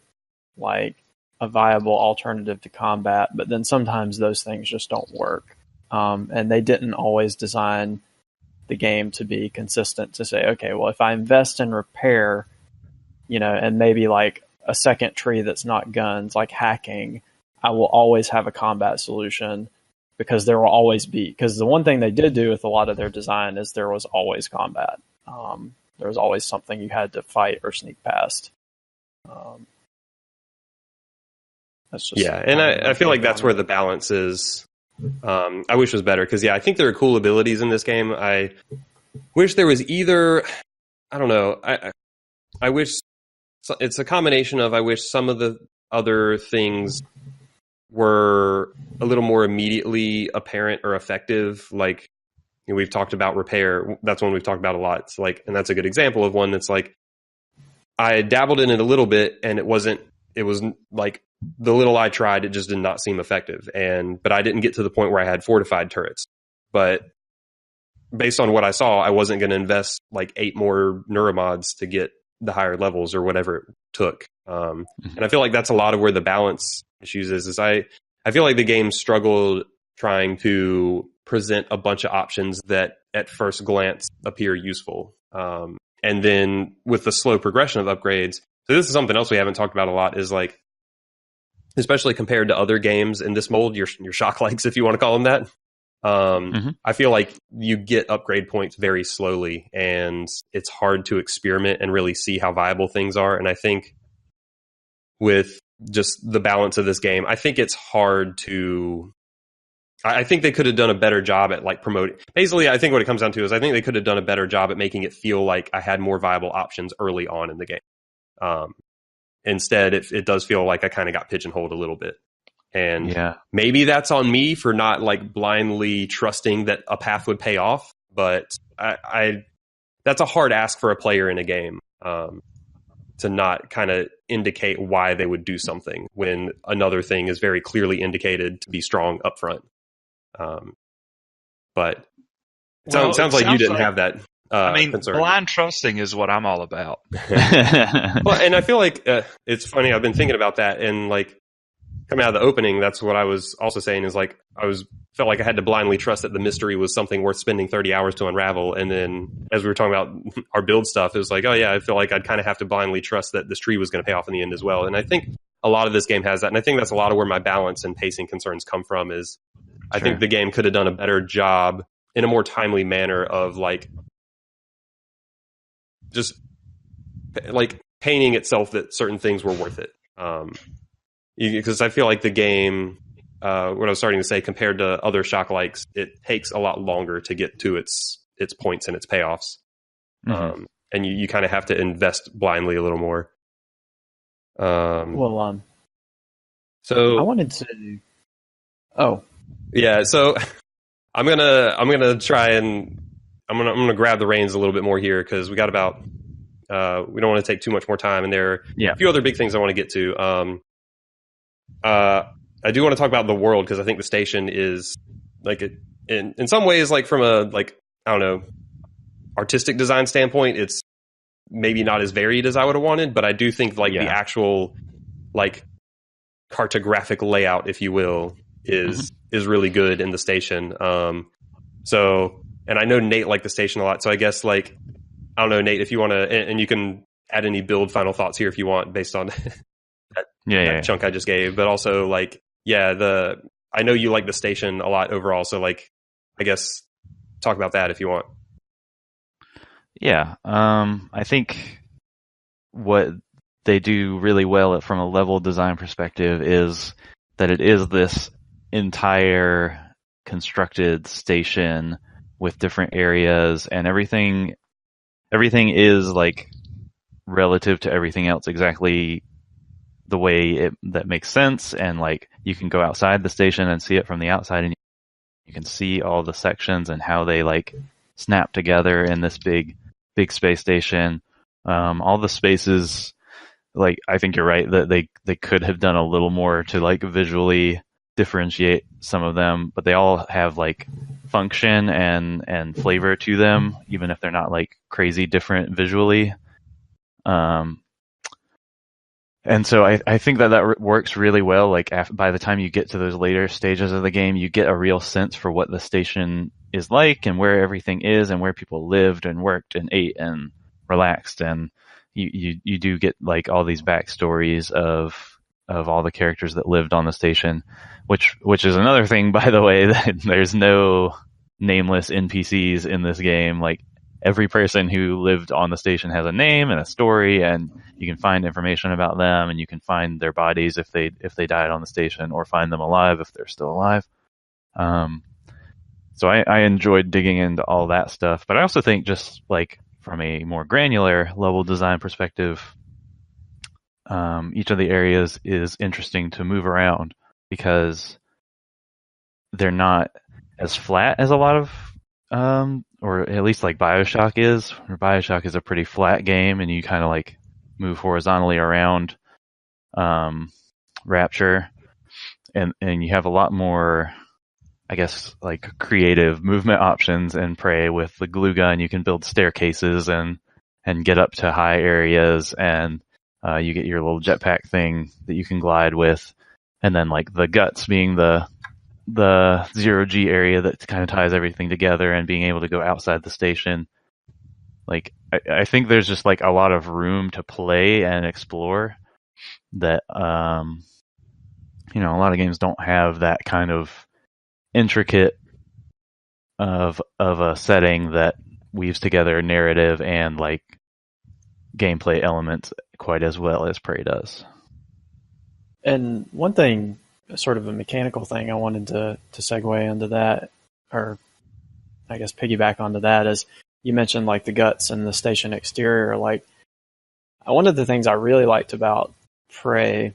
a viable alternative to combat, but then sometimes those things just don't work. And they didn't always design the game to be consistent to say, okay, well, if I invest in repair, and maybe a second tree that's not guns, like hacking, I will always have a combat solution because there will always be. Because the one thing they did do with a lot of their design is there was always combat. There was always something you had to fight or sneak past. That's just and I feel like that's where the balance is. I wish was better because I think there are cool abilities in this game. I wish there was either, I don't know. I wish it's a combination of I wish some of the other things were a little more immediately apparent or effective. We've talked about repair. That's one we've talked about a lot. It's and that's a good example of one that's I dabbled in it a little bit and it was the little I tried, it just did not seem effective. But I didn't get to the point where I had fortified turrets. But based on what I saw, I wasn't going to invest 8 more neuromods to get the higher levels or whatever it took. And I feel like that's a lot of where the balance issues is I feel like the game struggled trying to present a bunch of options that at first glance appear useful. And then with the slow progression of upgrades, so this is something else we haven't talked about a lot is especially compared to other games in this mold, your shock likes, if you want to call them that. I feel like you get upgrade points very slowly and it's hard to experiment and really see how viable things are. And I think with just the balance of this game, I think it's hard to, I think they could have done a better job at promoting. Basically, I think what it comes down to is I think they could have done a better job at making it feel like I had more viable options early on in the game. Instead, it does feel like I kind of got pigeonholed a little bit. And maybe that's on me for not blindly trusting that a path would pay off. But I that's a hard ask for a player in a game to not kind of indicate why they would do something when another thing is very clearly indicated to be strong up front. But it sounds like you didn't have that. Concern. Blind trusting is what I'm all about. Well, and I feel like it's funny. I've been thinking about that, and coming out of the opening, that's what I was also saying is felt like I had to blindly trust that the mystery was something worth spending 30 hours to unravel. And then as we were talking about our build stuff, it was oh yeah, I feel like I'd kind of have to blindly trust that this tree was going to pay off in the end as well. And I think a lot of this game has that, and I think that's a lot of where my balance and pacing concerns come from. Is I think the game could have done a better job in a more timely manner of just like painting itself that certain things were worth it. Because I feel like the game, what I was starting to say, compared to other shock likes, it takes a lot longer to get to its points and its payoffs. And you kind of have to invest blindly a little more. So I wanted to. Oh, yeah. So I'm gonna try and I'm gonna grab the reins a little bit more here because we got about we don't want to take too much more time, and there are a few other big things I want to get to. I do want to talk about the world because I think the station is like in some ways, like from a like I don't know, artistic design standpoint, it's maybe not as varied as I would have wanted, but I do think like the actual like cartographic layout, if you will, is really good in the station. So, and I know Nate liked the station a lot, so I guess like I don't know, Nate, if you want to, and you can add any build final thoughts here if you want, based on that chunk I just gave. But also, like, I know you like the station a lot overall, so like, I guess talk about that if you want. Yeah, I think what they do really well from a level design perspective is that it is this entire constructed station with different areas, and everything is like relative to everything else exactly the way that makes sense. And like you can go outside the station and see it from the outside, and you can see all the sections and how they like snap together in this big space station. All the spaces, like I think you're right that they could have done a little more to like visually differentiate some of them, but they all have like function and flavor to them, even if they're not like crazy different visually. And so I think that works really well. Like by the time you get to those later stages of the game, you get a real sense for what the station is like and where everything is and where people lived and worked and ate and relaxed. And you do get like all these backstories of all the characters that lived on the station, which is another thing, by the way, that there's no nameless NPCs in this game. Like every person who lived on the station has a name and a story, and you can find information about them, and you can find their bodies if they died on the station, or find them alive if they're still alive. So I enjoyed digging into all that stuff, but I also think just like from a more granular level design perspective, each of the areas is interesting to move around because they're not as flat as a lot of or at least like BioShock is. BioShock is a pretty flat game, and you kind of like move horizontally around Rapture, and you have a lot more, I guess, like creative movement options in Prey. With the glue gun, you can build staircases and get up to high areas, and you get your little jetpack thing that you can glide with, and then like the guts being the 0G area that kind of ties everything together, and being able to go outside the station. Like I think there's just like a lot of room to play and explore that a lot of games don't have that kind of intricate of a setting that weaves together narrative and like gameplay elements quite as well as Prey does. And one thing, sort of a mechanical thing I wanted to segue into that, or I guess piggyback onto that, is you mentioned like the guts and the station exterior. Like one of the things I really liked about Prey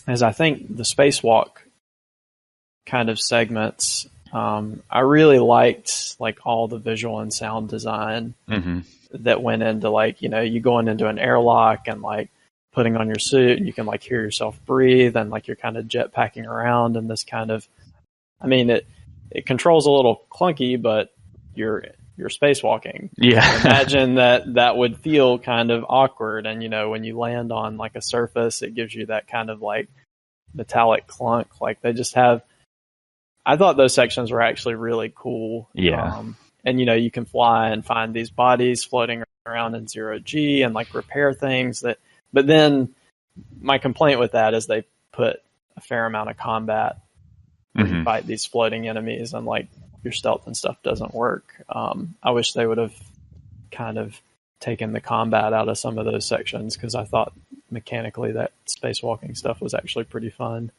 is I think the spacewalk kind of segments, I really liked like all the visual and sound design that went into like, you going into an airlock and like putting on your suit, and you can like hear yourself breathe, and like you're kind of jetpacking around, and this kind of, I mean, it controls a little clunky, but you're spacewalking. Yeah. Imagine that would feel kind of awkward, and when you land on like a surface, it gives you that kind of like metallic clunk. Like they just have, I thought those sections were actually really cool. Yeah. And you can fly and find these bodies floating around in 0G and like repair things but then my complaint with that is they put a fair amount of combat where you fight these floating enemies, and like your stealth and stuff doesn't work. I wish they would have kind of taken the combat out of some of those sections because I thought mechanically that spacewalking stuff was actually pretty fun.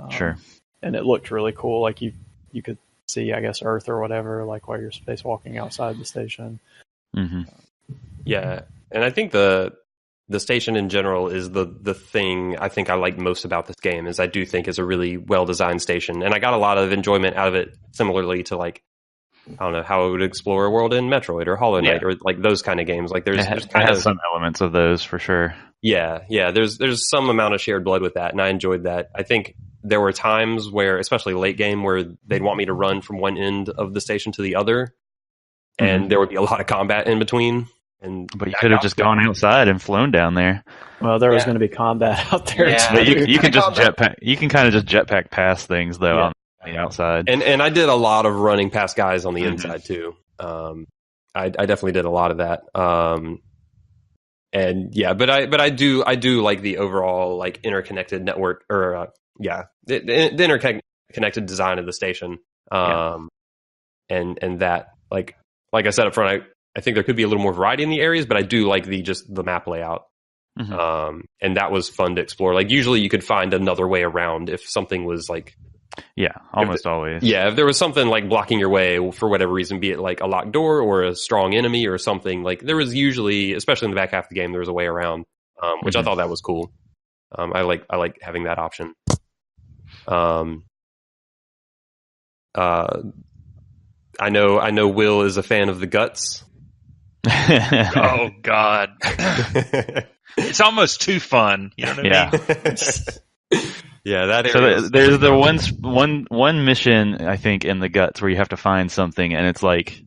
Sure. And it looked really cool. Like you could see, I guess, Earth or whatever, like while you're spacewalking outside the station. Mm-hmm. Yeah, and I think the station in general is the thing I think I like most about this game. Is I do think it's a really well designed station, and I got a lot of enjoyment out of it. Similarly to like, I don't know how I would explore a world in Metroid or Hollow Knight or like those kind of games. Like there's kind of some elements of those for sure. Yeah. There's some amount of shared blood with that, and I enjoyed that. I think there were times where, especially late game, where they'd want me to run from one end of the station to the other, and there would be a lot of combat in between. But you could have just gone outside and flown down there. Well, there was going to be combat out there. Yeah. But you can just jetpack. You can kind of just jetpack past things though on the outside. And I did a lot of running past guys on the inside too. I definitely did a lot of that. And yeah, but I do like the overall like interconnected network or the interconnected design of the station. And that like I said up front, I think there could be a little more variety in the areas, but I do like the map layout. Mm-hmm. And that was fun to explore. Like usually you could find another way around if something was like, always. Yeah, if there was something like blocking your way for whatever reason, be it like a locked door or a strong enemy or something, like there was usually, especially in the back half of the game, there was a way around, which I thought that was cool. I like having that option. I know Will is a fan of the guts. Oh God. It's almost too fun. You know what I mean? Yeah, that area. So there's the one mission, I think, in the guts where you have to find something, and it's like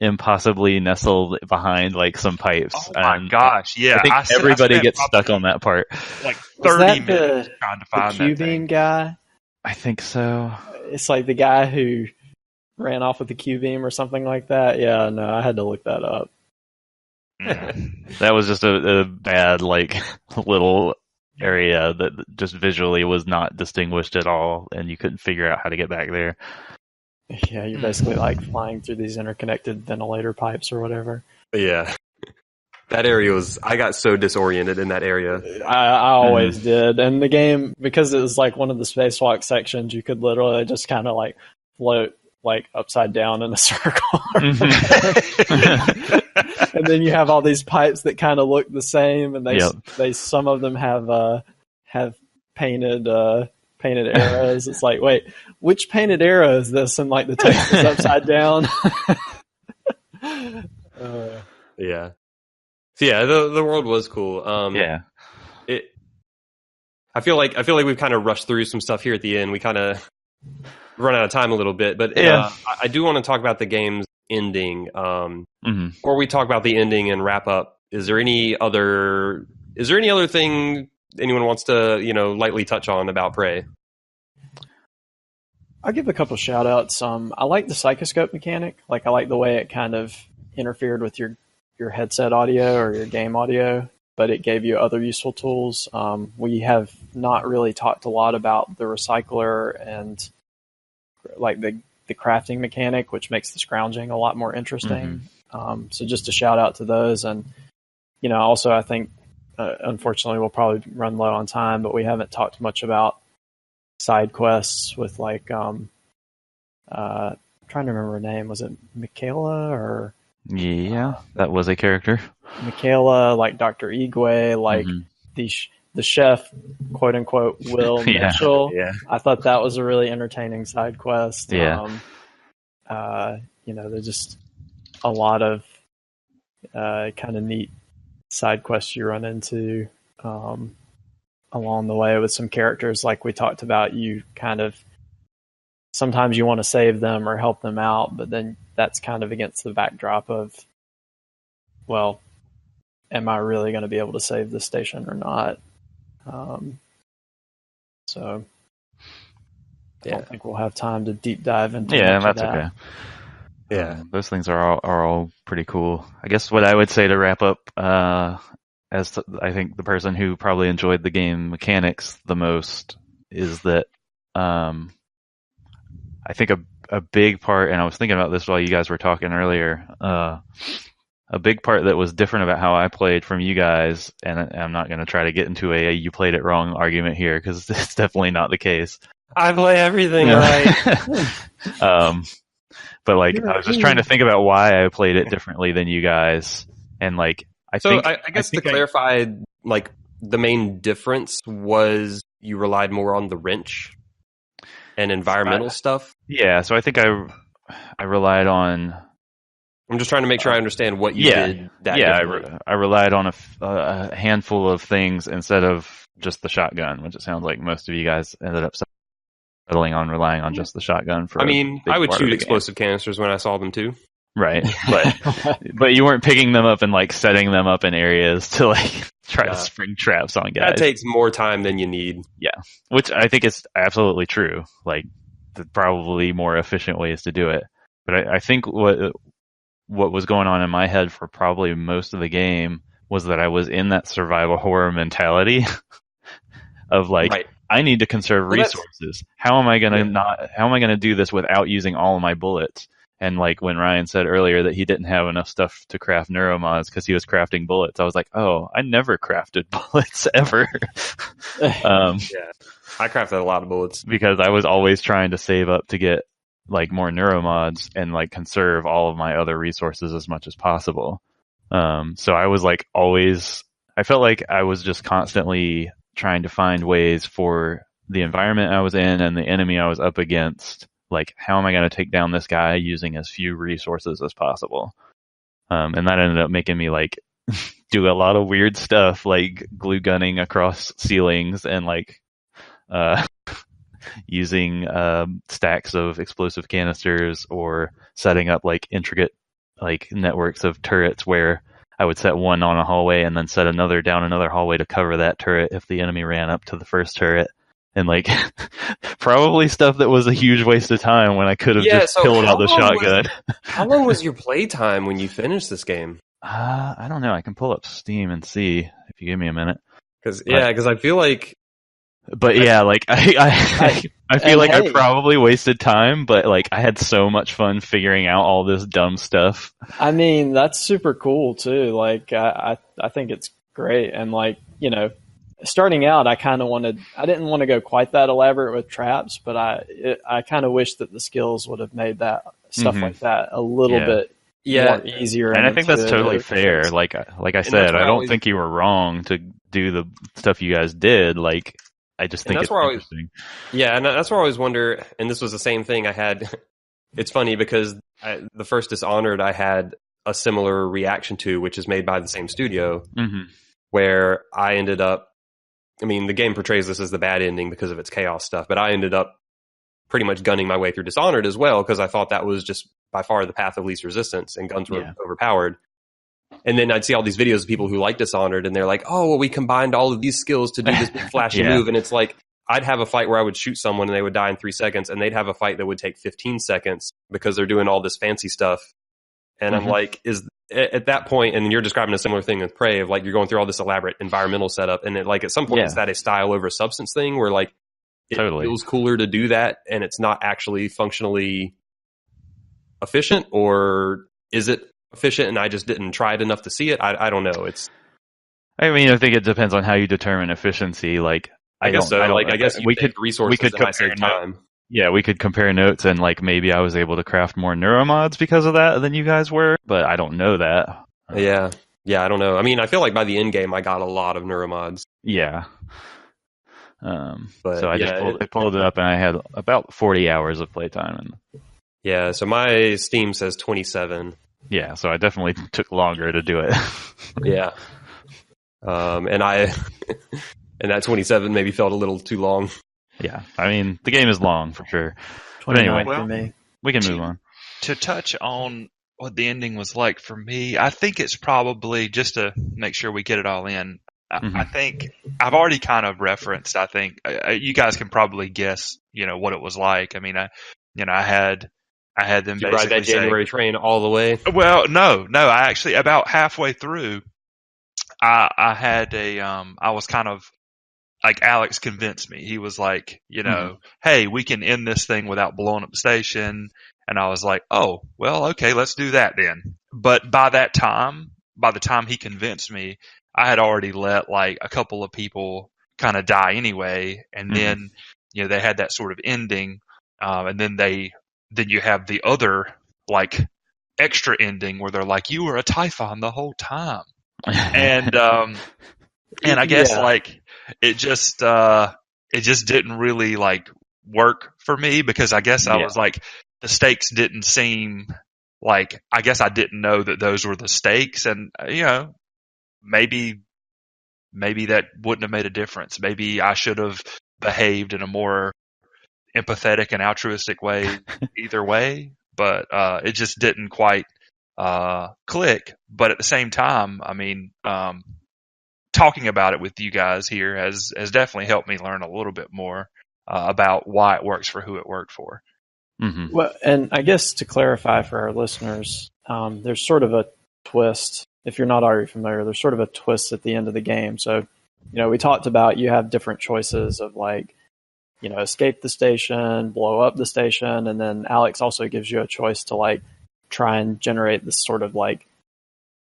impossibly nestled behind like some pipes. Oh my gosh! Yeah, I think everybody gets stuck on that part. Like 30 minutes trying to find the Q-beam guy. I think so. It's like the guy who ran off with the Q-beam or something like that. Yeah, no, I had to look that up. That was just a bad like little area that just visually was not distinguished at all, and you couldn't figure out how to get back there. Yeah, you're basically like flying through these interconnected ventilator pipes or whatever. Yeah. That area I got so disoriented in that area. I always did. And the game, because it was like one of the spacewalk sections, you could literally just kind of like float like upside down in a circle. And then you have all these pipes that kind of look the same, and they some of them have painted arrows. It's like, wait, which painted arrow is this? And like the text is upside down. Yeah. So yeah, the world was cool. I feel like we've kind of rushed through some stuff here at the end. We kind of run out of time a little bit, but I do want to talk about the game's ending. Before we talk about the ending and wrap up, is there any other thing anyone wants to lightly touch on about Prey? I'll give a couple shout outs. I like the psychoscope mechanic. Like I like the way it kind of interfered with your headset audio or your game audio, but it gave you other useful tools. We have not really talked a lot about the recycler and like the crafting mechanic, which makes the scrounging a lot more interesting. So just a shout out to those. And, also I think, unfortunately we'll probably run low on time, but we haven't talked much about side quests with like, trying to remember her name. Was it Michaela or? Yeah, that was a character. Michaela, like Dr. Igwe, like the chef, quote unquote, Will Mitchell. Yeah. I thought that was a really entertaining side quest. Yeah. There's just a lot of kind of neat side quests you run into along the way with some characters. Like we talked about, you kind of sometimes you want to save them or help them out, but then that's kind of against the backdrop of, well, am I really going to be able to save this station or not? So I don't think we'll have time to deep dive into that's that. Okay. Yeah, those things are all pretty cool. I guess what I would say to wrap up, I think the person who probably enjoyed the game mechanics the most is that I think a big part, and I was thinking about this while you guys were talking earlier, a big part that was different about how I played from you guys, and I'm not going to try to get into a you played it wrong argument here because it's definitely not the case. I play everything right. But like, I was just trying to think about why I played it differently than you guys, and like, I guess to clarify, like, the main difference was you relied more on the wrench and environmental stuff. Yeah, so I think I relied on. I'm just trying to make sure I understand what you did. I relied on a handful of things instead of just the shotgun, which it sounds like most of you guys ended up settling on relying on just the shotgun. For I would shoot explosive canisters when I saw them too. Right, but you weren't picking them up and like setting them up in areas to like try to spring traps on guys. That takes more time than you need. Yeah, which I think is absolutely true. Like, probably more efficient ways to do it. But I think what was going on in my head for probably most of the game was that I was in that survival horror mentality of like, right. I need to conserve resources. How am I gonna do this without using all of my bullets? And like when Ryan said earlier that he didn't have enough stuff to craft neuromods because he was crafting bullets, I was like, oh, I never crafted bullets ever. I crafted a lot of bullets because I was always trying to save up to get like more neuromods and like conserve all of my other resources as much as possible. So I was like I felt like I was just constantly trying to find ways for the environment I was in and the enemy I was up against. Like, how am I going to take down this guy using as few resources as possible? And that ended up making me like do a lot of weird stuff, like glue gunning across ceilings and like using stacks of explosive canisters, or setting up like intricate like networks of turrets where I would set one on a hallway and then set another down another hallway to cover that turret if the enemy ran up to the first turret. And like, probably stuff that was a huge waste of time when I could have just pulled out the shotgun. How long was your play time when you finished this game? I don't know. I can pull up Steam and see if you give me a minute. Because I feel like. But yeah, like I feel like I probably wasted time, but like I had so much fun figuring out all this dumb stuff. I mean, that's super cool too. Like I think it's great, and like, you know, starting out, I didn't want to go quite that elaborate with traps, but I kind of wish that the skills would have made that stuff like that a little bit more easier. And I think that's totally fair. Like I said, I don't think you were wrong to do the stuff you guys did. Like, I just think it's interesting. And that's where I always wonder, and this was the same thing I had. It's funny because the first Dishonored I had a similar reaction to, which is made by the same studio, where I ended up, I mean, the game portrays this as the bad ending because of its chaos stuff, but I ended up pretty much gunning my way through Dishonored as well, because I thought that was just by far the path of least resistance, and guns were overpowered. And then I'd see all these videos of people who like Dishonored, and they're like, oh, well, we combined all of these skills to do this big flashy move. And it's like, I'd have a fight where I would shoot someone and they would die in 3 seconds, and they'd have a fight that would take 15 seconds because they're doing all this fancy stuff. And I'm like, at that point, and you're describing a similar thing with Prey, of like, you're going through all this elaborate environmental setup, and like at some point, is that a style over substance thing where like it feels cooler to do that and it's not actually functionally efficient, or is it efficient and I just didn't try it enough to see it? I don't know. I mean, I think it depends on how you determine efficiency. Like, I guess we could compare time. Yeah, we could compare notes, and like maybe I was able to craft more neuromods because of that than you guys were, but I don't know that. Yeah, I don't know. I mean, I feel like by the end game, I got a lot of neuromods. Yeah. So I just pulled it up, and I had about 40 hours of playtime. Yeah, so my Steam says 27. Yeah, so I definitely took longer to do it. Yeah. And that 27 maybe felt a little too long. Yeah, I mean, the game is long for sure. But anyway, we can move on. To touch on what the ending was like for me, I think it's probably, just to make sure we get it all in, I think I've already kind of referenced, I think you guys can probably guess, what it was like. I mean, I had them basically ride that January train all the way? Well, no, I actually, about halfway through, I had I was kind of, like, Alex convinced me. He was like, hey, we can end this thing without blowing up the station. And I was like, oh, well, okay, let's do that then. But by the time he convinced me, I had already let like a couple of people kind of die anyway, and then they had that sort of ending, and then you have the other like extra ending where they're like, you were a Typhon the whole time, and I guess like it just didn't really like work for me, because I guess I was like, the stakes didn't seem like, I guess I didn't know that those were the stakes, and maybe that wouldn't have made a difference. Maybe I should have behaved in a more empathetic and altruistic way either way, but it just didn't quite click. But at the same time, I mean, talking about it with you guys here has definitely helped me learn a little bit more about why it works for who it worked for. Well, and I guess to clarify for our listeners, there's sort of a twist. If you're not already familiar, there's sort of a twist at the end of the game. So, we talked about you have different choices of like, escape the station, blow up the station, and then Alex also gives you a choice to like try and generate this sort of like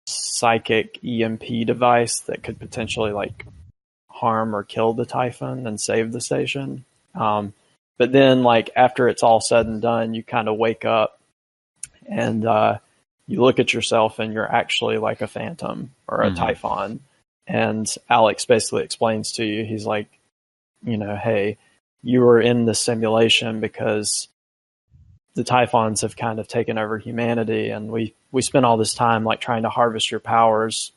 psychic EMP device that could potentially like harm or kill the Typhon and save the station. But then like after it's all said and done, you kind of wake up and you look at yourself and you're actually like a phantom or a Typhon. And Alex basically explains to you, he's like, hey, you were in the simulation because the Typhons have kind of taken over humanity, and we spent all this time like trying to harvest your powers,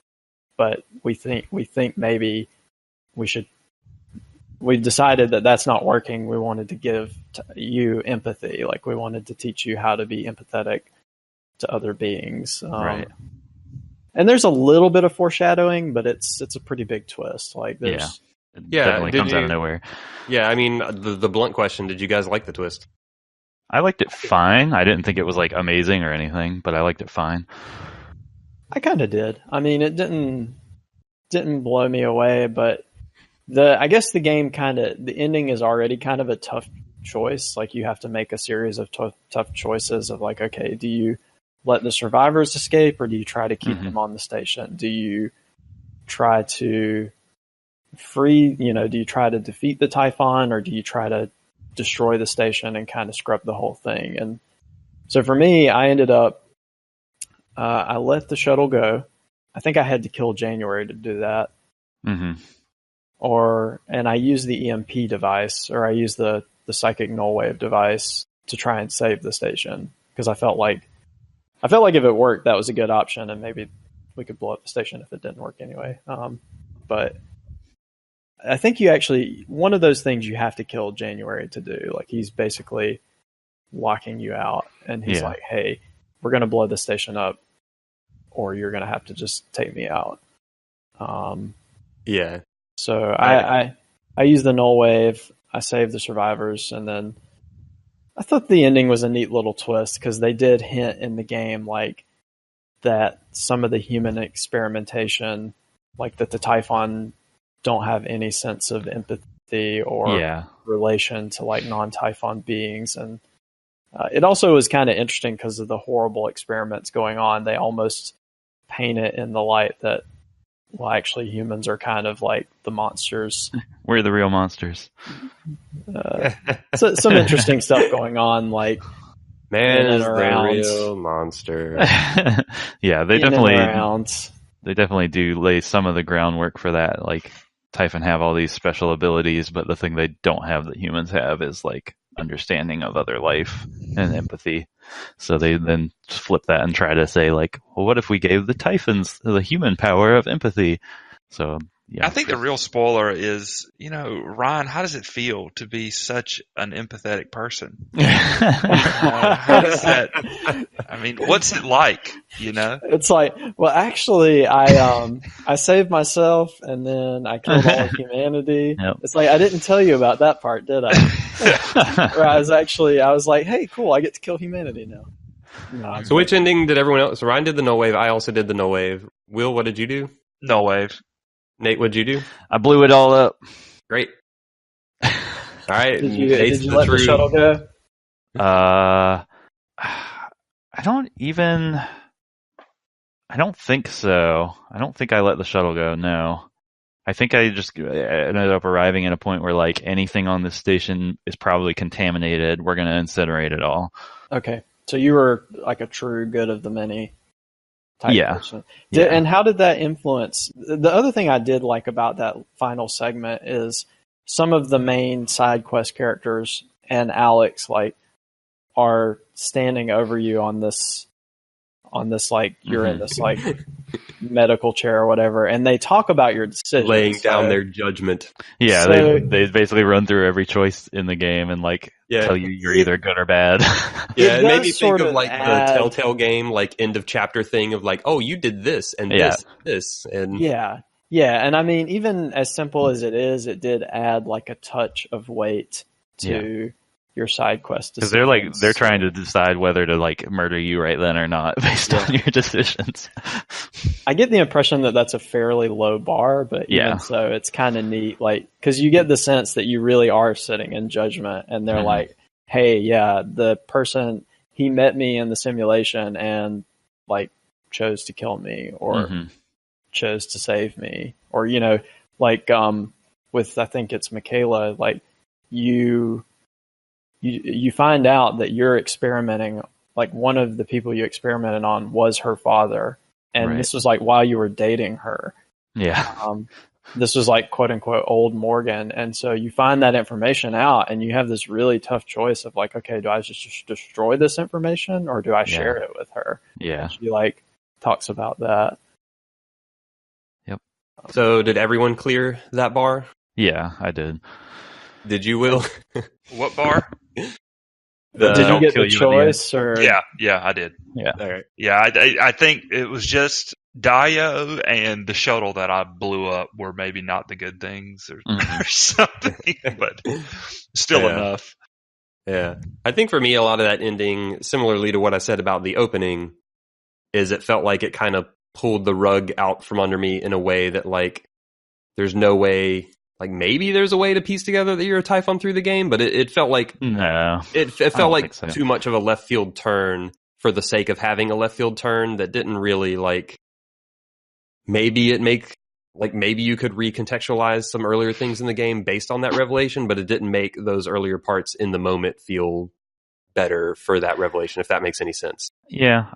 but we think maybe we decided that that's not working. We wanted to give you empathy, like we wanted to teach you how to be empathetic to other beings. Right. And there's a little bit of foreshadowing, but it's a pretty big twist. Like there's it definitely comes out of nowhere. Yeah, I mean, the blunt question, did you guys like the twist? I liked it fine. I didn't think it was like amazing or anything, but I liked it fine. I kind of did. I mean, it didn't blow me away, but I guess the game the ending is already kind of a tough choice. Like you have to make a series of tough choices of like, okay, do you let the survivors escape or do you try to keep them on the station? Do you try to do you try to defeat the Typhon, or do you try to destroy the station and kind of scrub the whole thing? And so for me, I ended up, I let the shuttle go. I think I had to kill January to do that. And I used the EMP device, or I used the psychic null wave device to try and save the station, because I felt like if it worked, that was a good option, and maybe we could blow up the station if it didn't work anyway. But I think one of those things you have to kill January to do. Like he's basically locking you out, and he's like, hey, we're going to blow the station up, or you're going to have to just take me out. So I used the null wave, I saved the survivors, and then I thought the ending was a neat little twist, because they did hint in the game like that some of the human experimentation, like that the Typhon don't have any sense of empathy or relation to like non-Typhon beings. And it also was kind of interesting because of the horrible experiments going on. They almost paint it in the light that, well, actually humans are kind of like the monsters. We're the real monsters. So some interesting stuff going on, like man is the real monster. They definitely do lay some of the groundwork for that. Like Typhon have all these special abilities, but the thing they don't have that humans have is like understanding of other life and empathy. So they then flip that and try to say like, well, what if we gave the Typhons the human power of empathy? So I think the real spoiler is, Ryan, how does it feel to be such an empathetic person? How does that, I mean, what's it like, It's like, well, actually, I saved myself, and then I killed all of humanity. Yep. It's like, I didn't tell you about that part, did I? Where I was like, hey, cool, I get to kill humanity now. No, so which ending did everyone else? So Ryan did the null wave. I also did the null wave. Will, what did you do? Null wave. Nate, what'd you do? I blew it all up. Great. All right. Did you let the shuttle go? I don't even. I don't think so. I don't think I let the shuttle go. No. I think I just ended up arriving at a point where like anything on this station is probably contaminated. We're going to incinerate it all. Okay. So you were like a true good of the many type person. Yeah. And how did that influence? The other thing I did like about that final segment is some of the main side quest characters and Alex like are standing over you on this like you're in this like medical chair or whatever, and they talk about your decisions, laying down their judgment. Yeah, so, they basically run through every choice in the game and like tell you you're either good or bad. Yeah, it made me think of like the Telltale game, like end of chapter thing of like, oh, you did this and this, and yeah, and I mean, even as simple as it is, it did add like a touch of weight to your side quest because they're trying to decide whether to like murder you right then or not based on your decisions. I get the impression that that's a fairly low bar, but even so, it's kind of neat, like because you get the sense that you really are sitting in judgment, and they're like, "Hey, the person he met me in the simulation and like chose to kill me or chose to save me, or like with I think it's Michaela, like you find out that you're experimenting, like one of the people you experimented on was her father. And this was like while you were dating her. Yeah. This was like quote unquote old Morgan. And so you find that information out and you have this really tough choice of like, okay, do I just destroy this information or do I share it with her? Yeah. And she like talks about that. Yep. So did everyone clear that bar? Yeah, I did. Did you, Will? What bar? Did you get the choice? Or Yeah, I did. Yeah, all right. Yeah, I think it was just Dio and the shuttle that I blew up were maybe not the good things or something, but still enough. Yeah, I think for me, a lot of that ending, similarly to what I said about the opening, is it felt like it kind of pulled the rug out from under me in a way that like there's no way. Like maybe there's a way to piece together that you're a Typhon through the game, but it felt like it felt like too much of a left field turn for the sake of having a left field turn that didn't really like. Maybe you could recontextualize some earlier things in the game based on that revelation, but it didn't make those earlier parts in the moment feel better for that revelation. If that makes any sense. Yeah.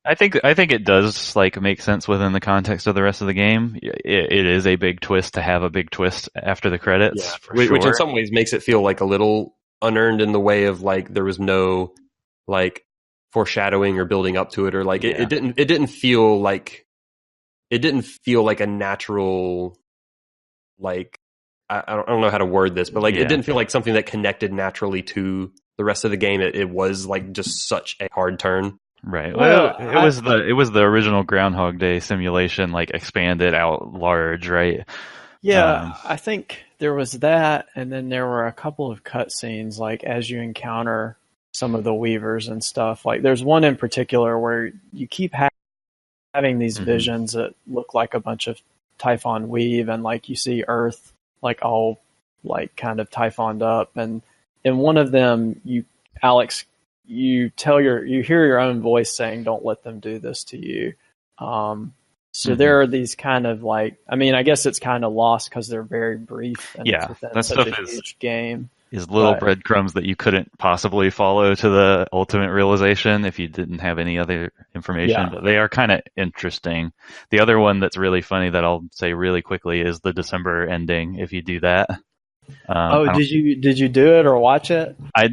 I think it does like make sense within the context of the rest of the game. It is a big twist to have a big twist after the credits, which in some ways makes it feel like a little unearned in the way of like there was no like foreshadowing or building up to it, or like it didn't feel like a natural like I don't know how to word this, but like it didn't feel like something that connected naturally to the rest of the game. It was like just such a hard turn. Right. Well, it was the original Groundhog Day simulation, like expanded out large, right? Yeah, I think there was that, and then there were a couple of cutscenes, like as you encounter some of the Weavers and stuff. Like there's one in particular where you keep having these visions that look like a bunch of Typhon weave, and like you see Earth like all like kind of Typhoned up, and in one of them, Alex. You hear your own voice saying, "Don't let them do this to you." So there are these kind of like, I mean, I guess it's kind of lost because they're very brief. And that such stuff a huge game is little breadcrumbs that you couldn't possibly follow to the ultimate realization if you didn't have any other information. But they are kind of interesting. The other one that's really funny that I'll say really quickly is the December ending. If you do that. Did you do it or watch it? I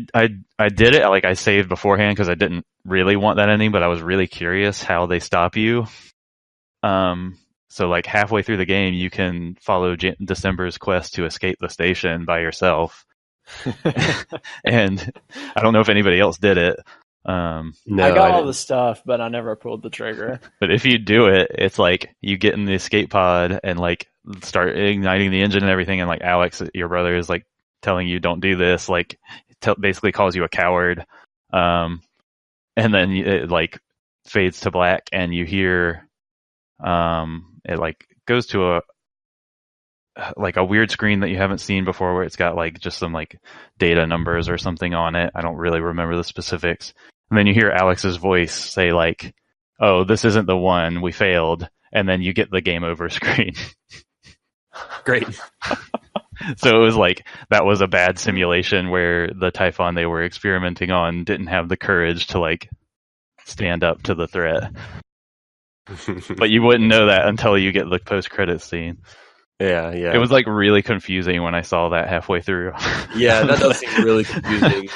did it. Like I saved beforehand because I didn't really want that ending, but I was really curious how they stop you. So like halfway through the game, you can follow December's quest to escape the station by yourself. And I don't know if anybody else did it. No, I got all the stuff, but I never pulled the trigger. But if you do it, it's like you get in the escape pod and like start igniting the engine and everything, and like Alex, your brother, is like telling you don't do this, like basically calls you a coward, and then it like fades to black and you hear it like goes to a weird screen that you haven't seen before where it's got like just some like data numbers or something on it. I don't really remember the specifics. And then you hear Alex's voice say like, oh, this isn't the one, we failed, and then you get the game over screen. Great. So it was like that was a bad simulation where the Typhon they were experimenting on didn't have the courage to like stand up to the threat. But you wouldn't know that until you get the post-credit scene. Yeah. It was like really confusing when I saw that halfway through. Yeah, that does seem really confusing.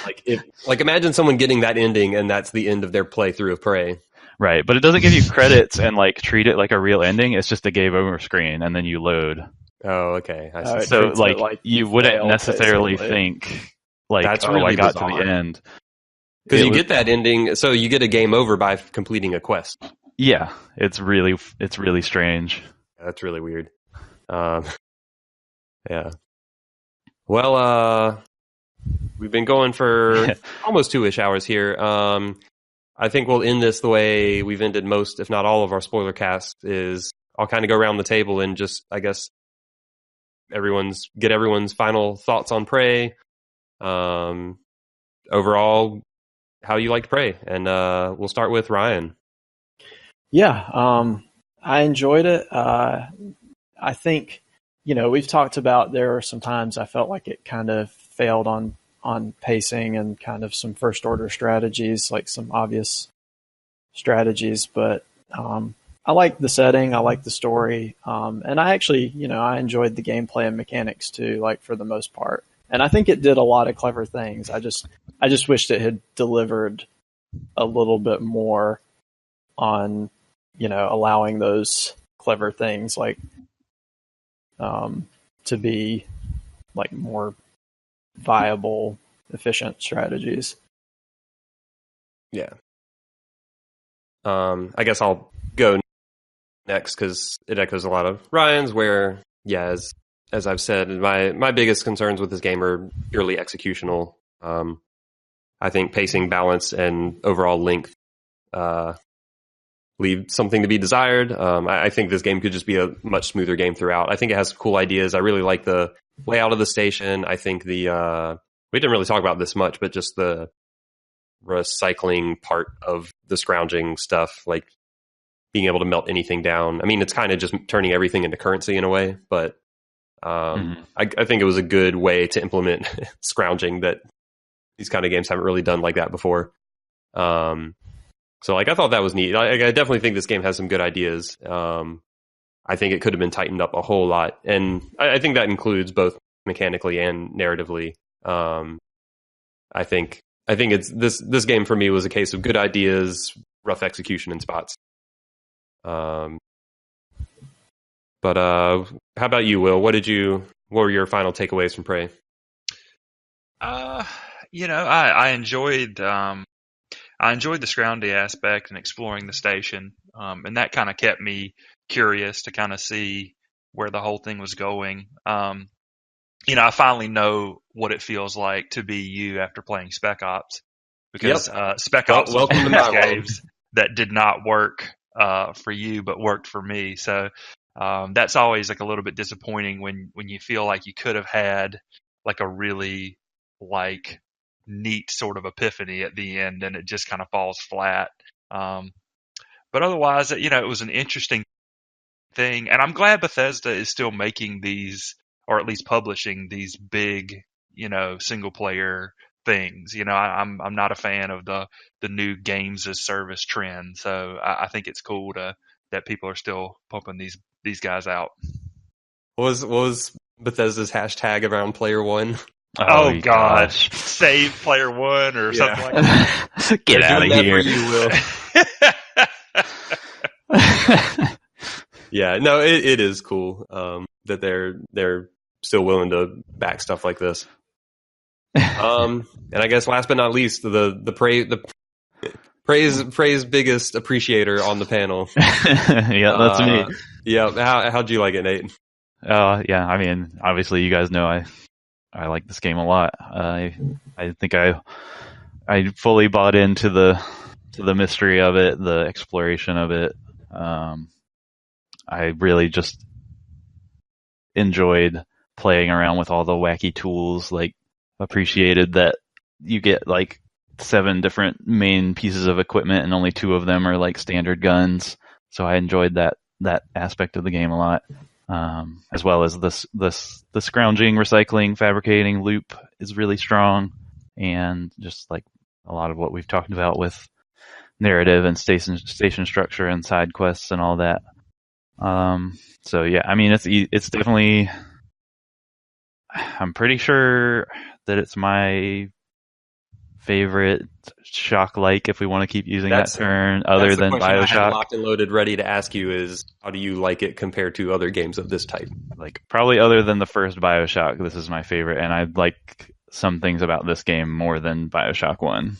Like imagine someone getting that ending and that's the end of their playthrough of Prey. Right, but it doesn't give you credits and like treat it like a real ending. It's just a game over screen and then you load. Oh, okay. I see. So like you wouldn't necessarily think like, that's oh, really I got bizarre. to the end. Because you get that ending, so you get a game over by completing a quest. Yeah, it's really strange. That's really weird. Yeah. Well, we've been going for almost 2-ish hours here. I think we'll end this the way we've ended most, if not all, of our spoiler cast. Is I'll kind of go around the table and just, I guess, everyone's final thoughts on Prey. Overall, how you liked Prey, and we'll start with Ryan. Yeah, I enjoyed it. I think, we've talked about there are some times I felt like it kind of failed on pacing and kind of some first order strategies, like some obvious strategies, but I like the setting, I like the story, and I actually, I enjoyed the gameplay and mechanics too, like for the most part. And I think it did a lot of clever things. I just wished it had delivered a little bit more on, allowing those clever things like to be like more viable, efficient strategies. Yeah. I guess I'll go next because it echoes a lot of Ryan's. Where, yeah, as I've said, my biggest concerns with this game are purely executional. I think pacing, balance, and overall length leave something to be desired. I think this game could just be a much smoother game throughout. I think it has cool ideas. I really like the layout of the station. I think we didn't really talk about this much, but just the recycling part of the scrounging stuff, like being able to melt anything down. I mean, it's kind of just turning everything into currency in a way, but I think it was a good way to implement scrounging that these kind of games haven't really done like that before. So like I thought that was neat. I definitely think this game has some good ideas. I think it could have been tightened up a whole lot, and I think that includes both mechanically and narratively. I think it's this game for me was a case of good ideas, rough execution in spots. But how about you, Will? What were your final takeaways from Prey? I enjoyed the scroungy aspect and exploring the station, and that kind of kept me curious to kind of see where the whole thing was going. I finally know what it feels like to be you after playing Spec Ops, because Spec Ops was one of those games that did not work for you, but worked for me. So that's always like a little bit disappointing when you feel like you could have had like a really like neat sort of epiphany at the end, and it just kind of falls flat. But otherwise, it was an interesting thing, and I'm glad Bethesda is still making these, or at least publishing these big, single player things. I'm not a fan of the new games as service trend, so I think it's cool that people are still pumping these guys out. What was Bethesda's hashtag around Player One? Oh gosh, save Player One or something like that. Get out of here, you will. Yeah, no, it is cool that they're still willing to back stuff like this. And I guess last but not least, the Prey's biggest appreciator on the panel. Yeah, that's me. Yeah, how'd you like it, Nate? Yeah, I mean, obviously you guys know I like this game a lot. I think I fully bought into the mystery of it, the exploration of it. I really just enjoyed playing around with all the wacky tools, like appreciated that you get like 7 different main pieces of equipment, and only 2 of them are like standard guns. So I enjoyed that aspect of the game a lot, as well as the scrounging, recycling, fabricating loop is really strong, and just like a lot of what we've talked about with narrative and station structure and side quests and all that. So yeah, I mean it's definitely. I'm pretty sure that it's my favorite shock-like, if we want to keep using that term, other than BioShock. I had locked and loaded, ready to ask you is, how do you like it compared to other games of this type? Like, probably other than the first BioShock, this is my favorite, and I like some things about this game more than BioShock 1.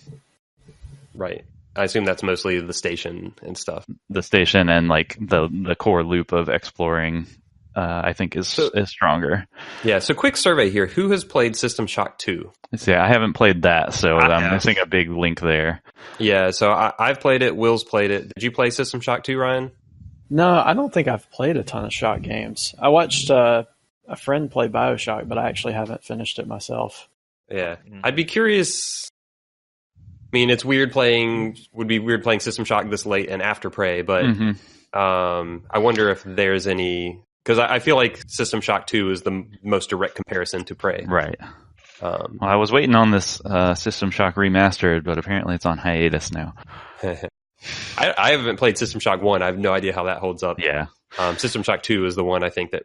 Right. I assume that's mostly the station and stuff. The station and like the core loop of exploring, I think is stronger. Yeah, so quick survey here. Who has played System Shock 2? Yeah, I haven't played that, so I'm missing a big link there. Yeah, so I've played it. Will's played it. Did you play System Shock 2, Ryan? No, I don't think I've played a ton of Shock games. I watched a friend play BioShock, but I actually haven't finished it myself. Yeah, I'd be curious. I mean, would be weird playing System Shock this late and after Prey, but I wonder if there's any... Because I feel like System Shock 2 is the most direct comparison to Prey. Right. Well, I was waiting on this System Shock Remastered, but apparently it's on hiatus now. I haven't played System Shock 1. I have no idea how that holds up. Yeah. System Shock 2 is the one I think that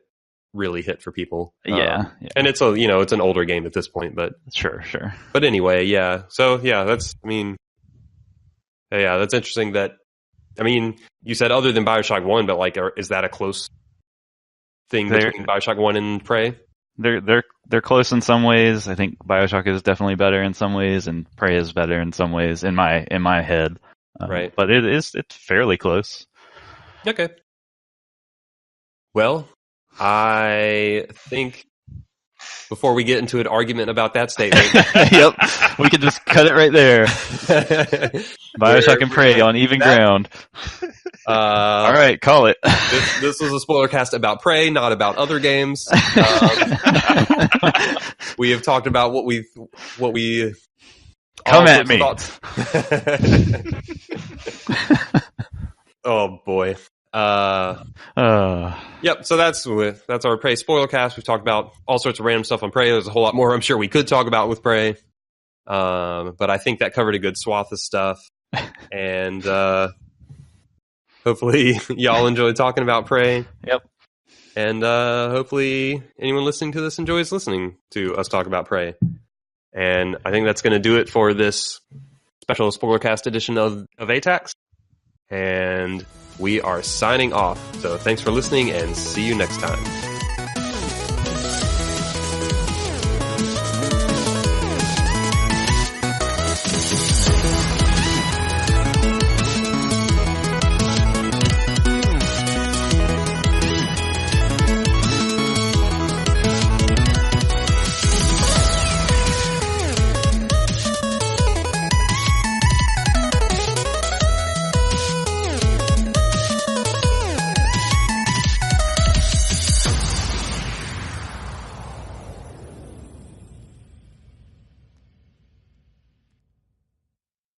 really hit for people. Yeah. And it's it's an older game at this point, but... Sure. But anyway, yeah. So, yeah, that's interesting that... I mean, you said other than BioShock 1, but like, is that a close... thing between BioShock 1 and Prey? They're close in some ways. I think BioShock is definitely better in some ways, and Prey is better in some ways in my head. Right. But it's fairly close. Okay. Well, I think before we get into an argument about that statement, yep, we can just cut it right there. BioShock and Prey on even ground. All right, call it. This was a spoiler cast about Prey, not about other games. We have talked about what we come at me. Oh boy. Yep. So that's our Prey spoiler cast. We've talked about all sorts of random stuff on Prey. There's a whole lot more I'm sure we could talk about with Prey, but I think that covered a good swath of stuff, and hopefully y'all enjoyed talking about Prey. Yep. And hopefully anyone listening to this enjoys listening to us talk about Prey. And I think that's going to do it for this special spoilercast edition of ATACS. And we are signing off. So thanks for listening and see you next time.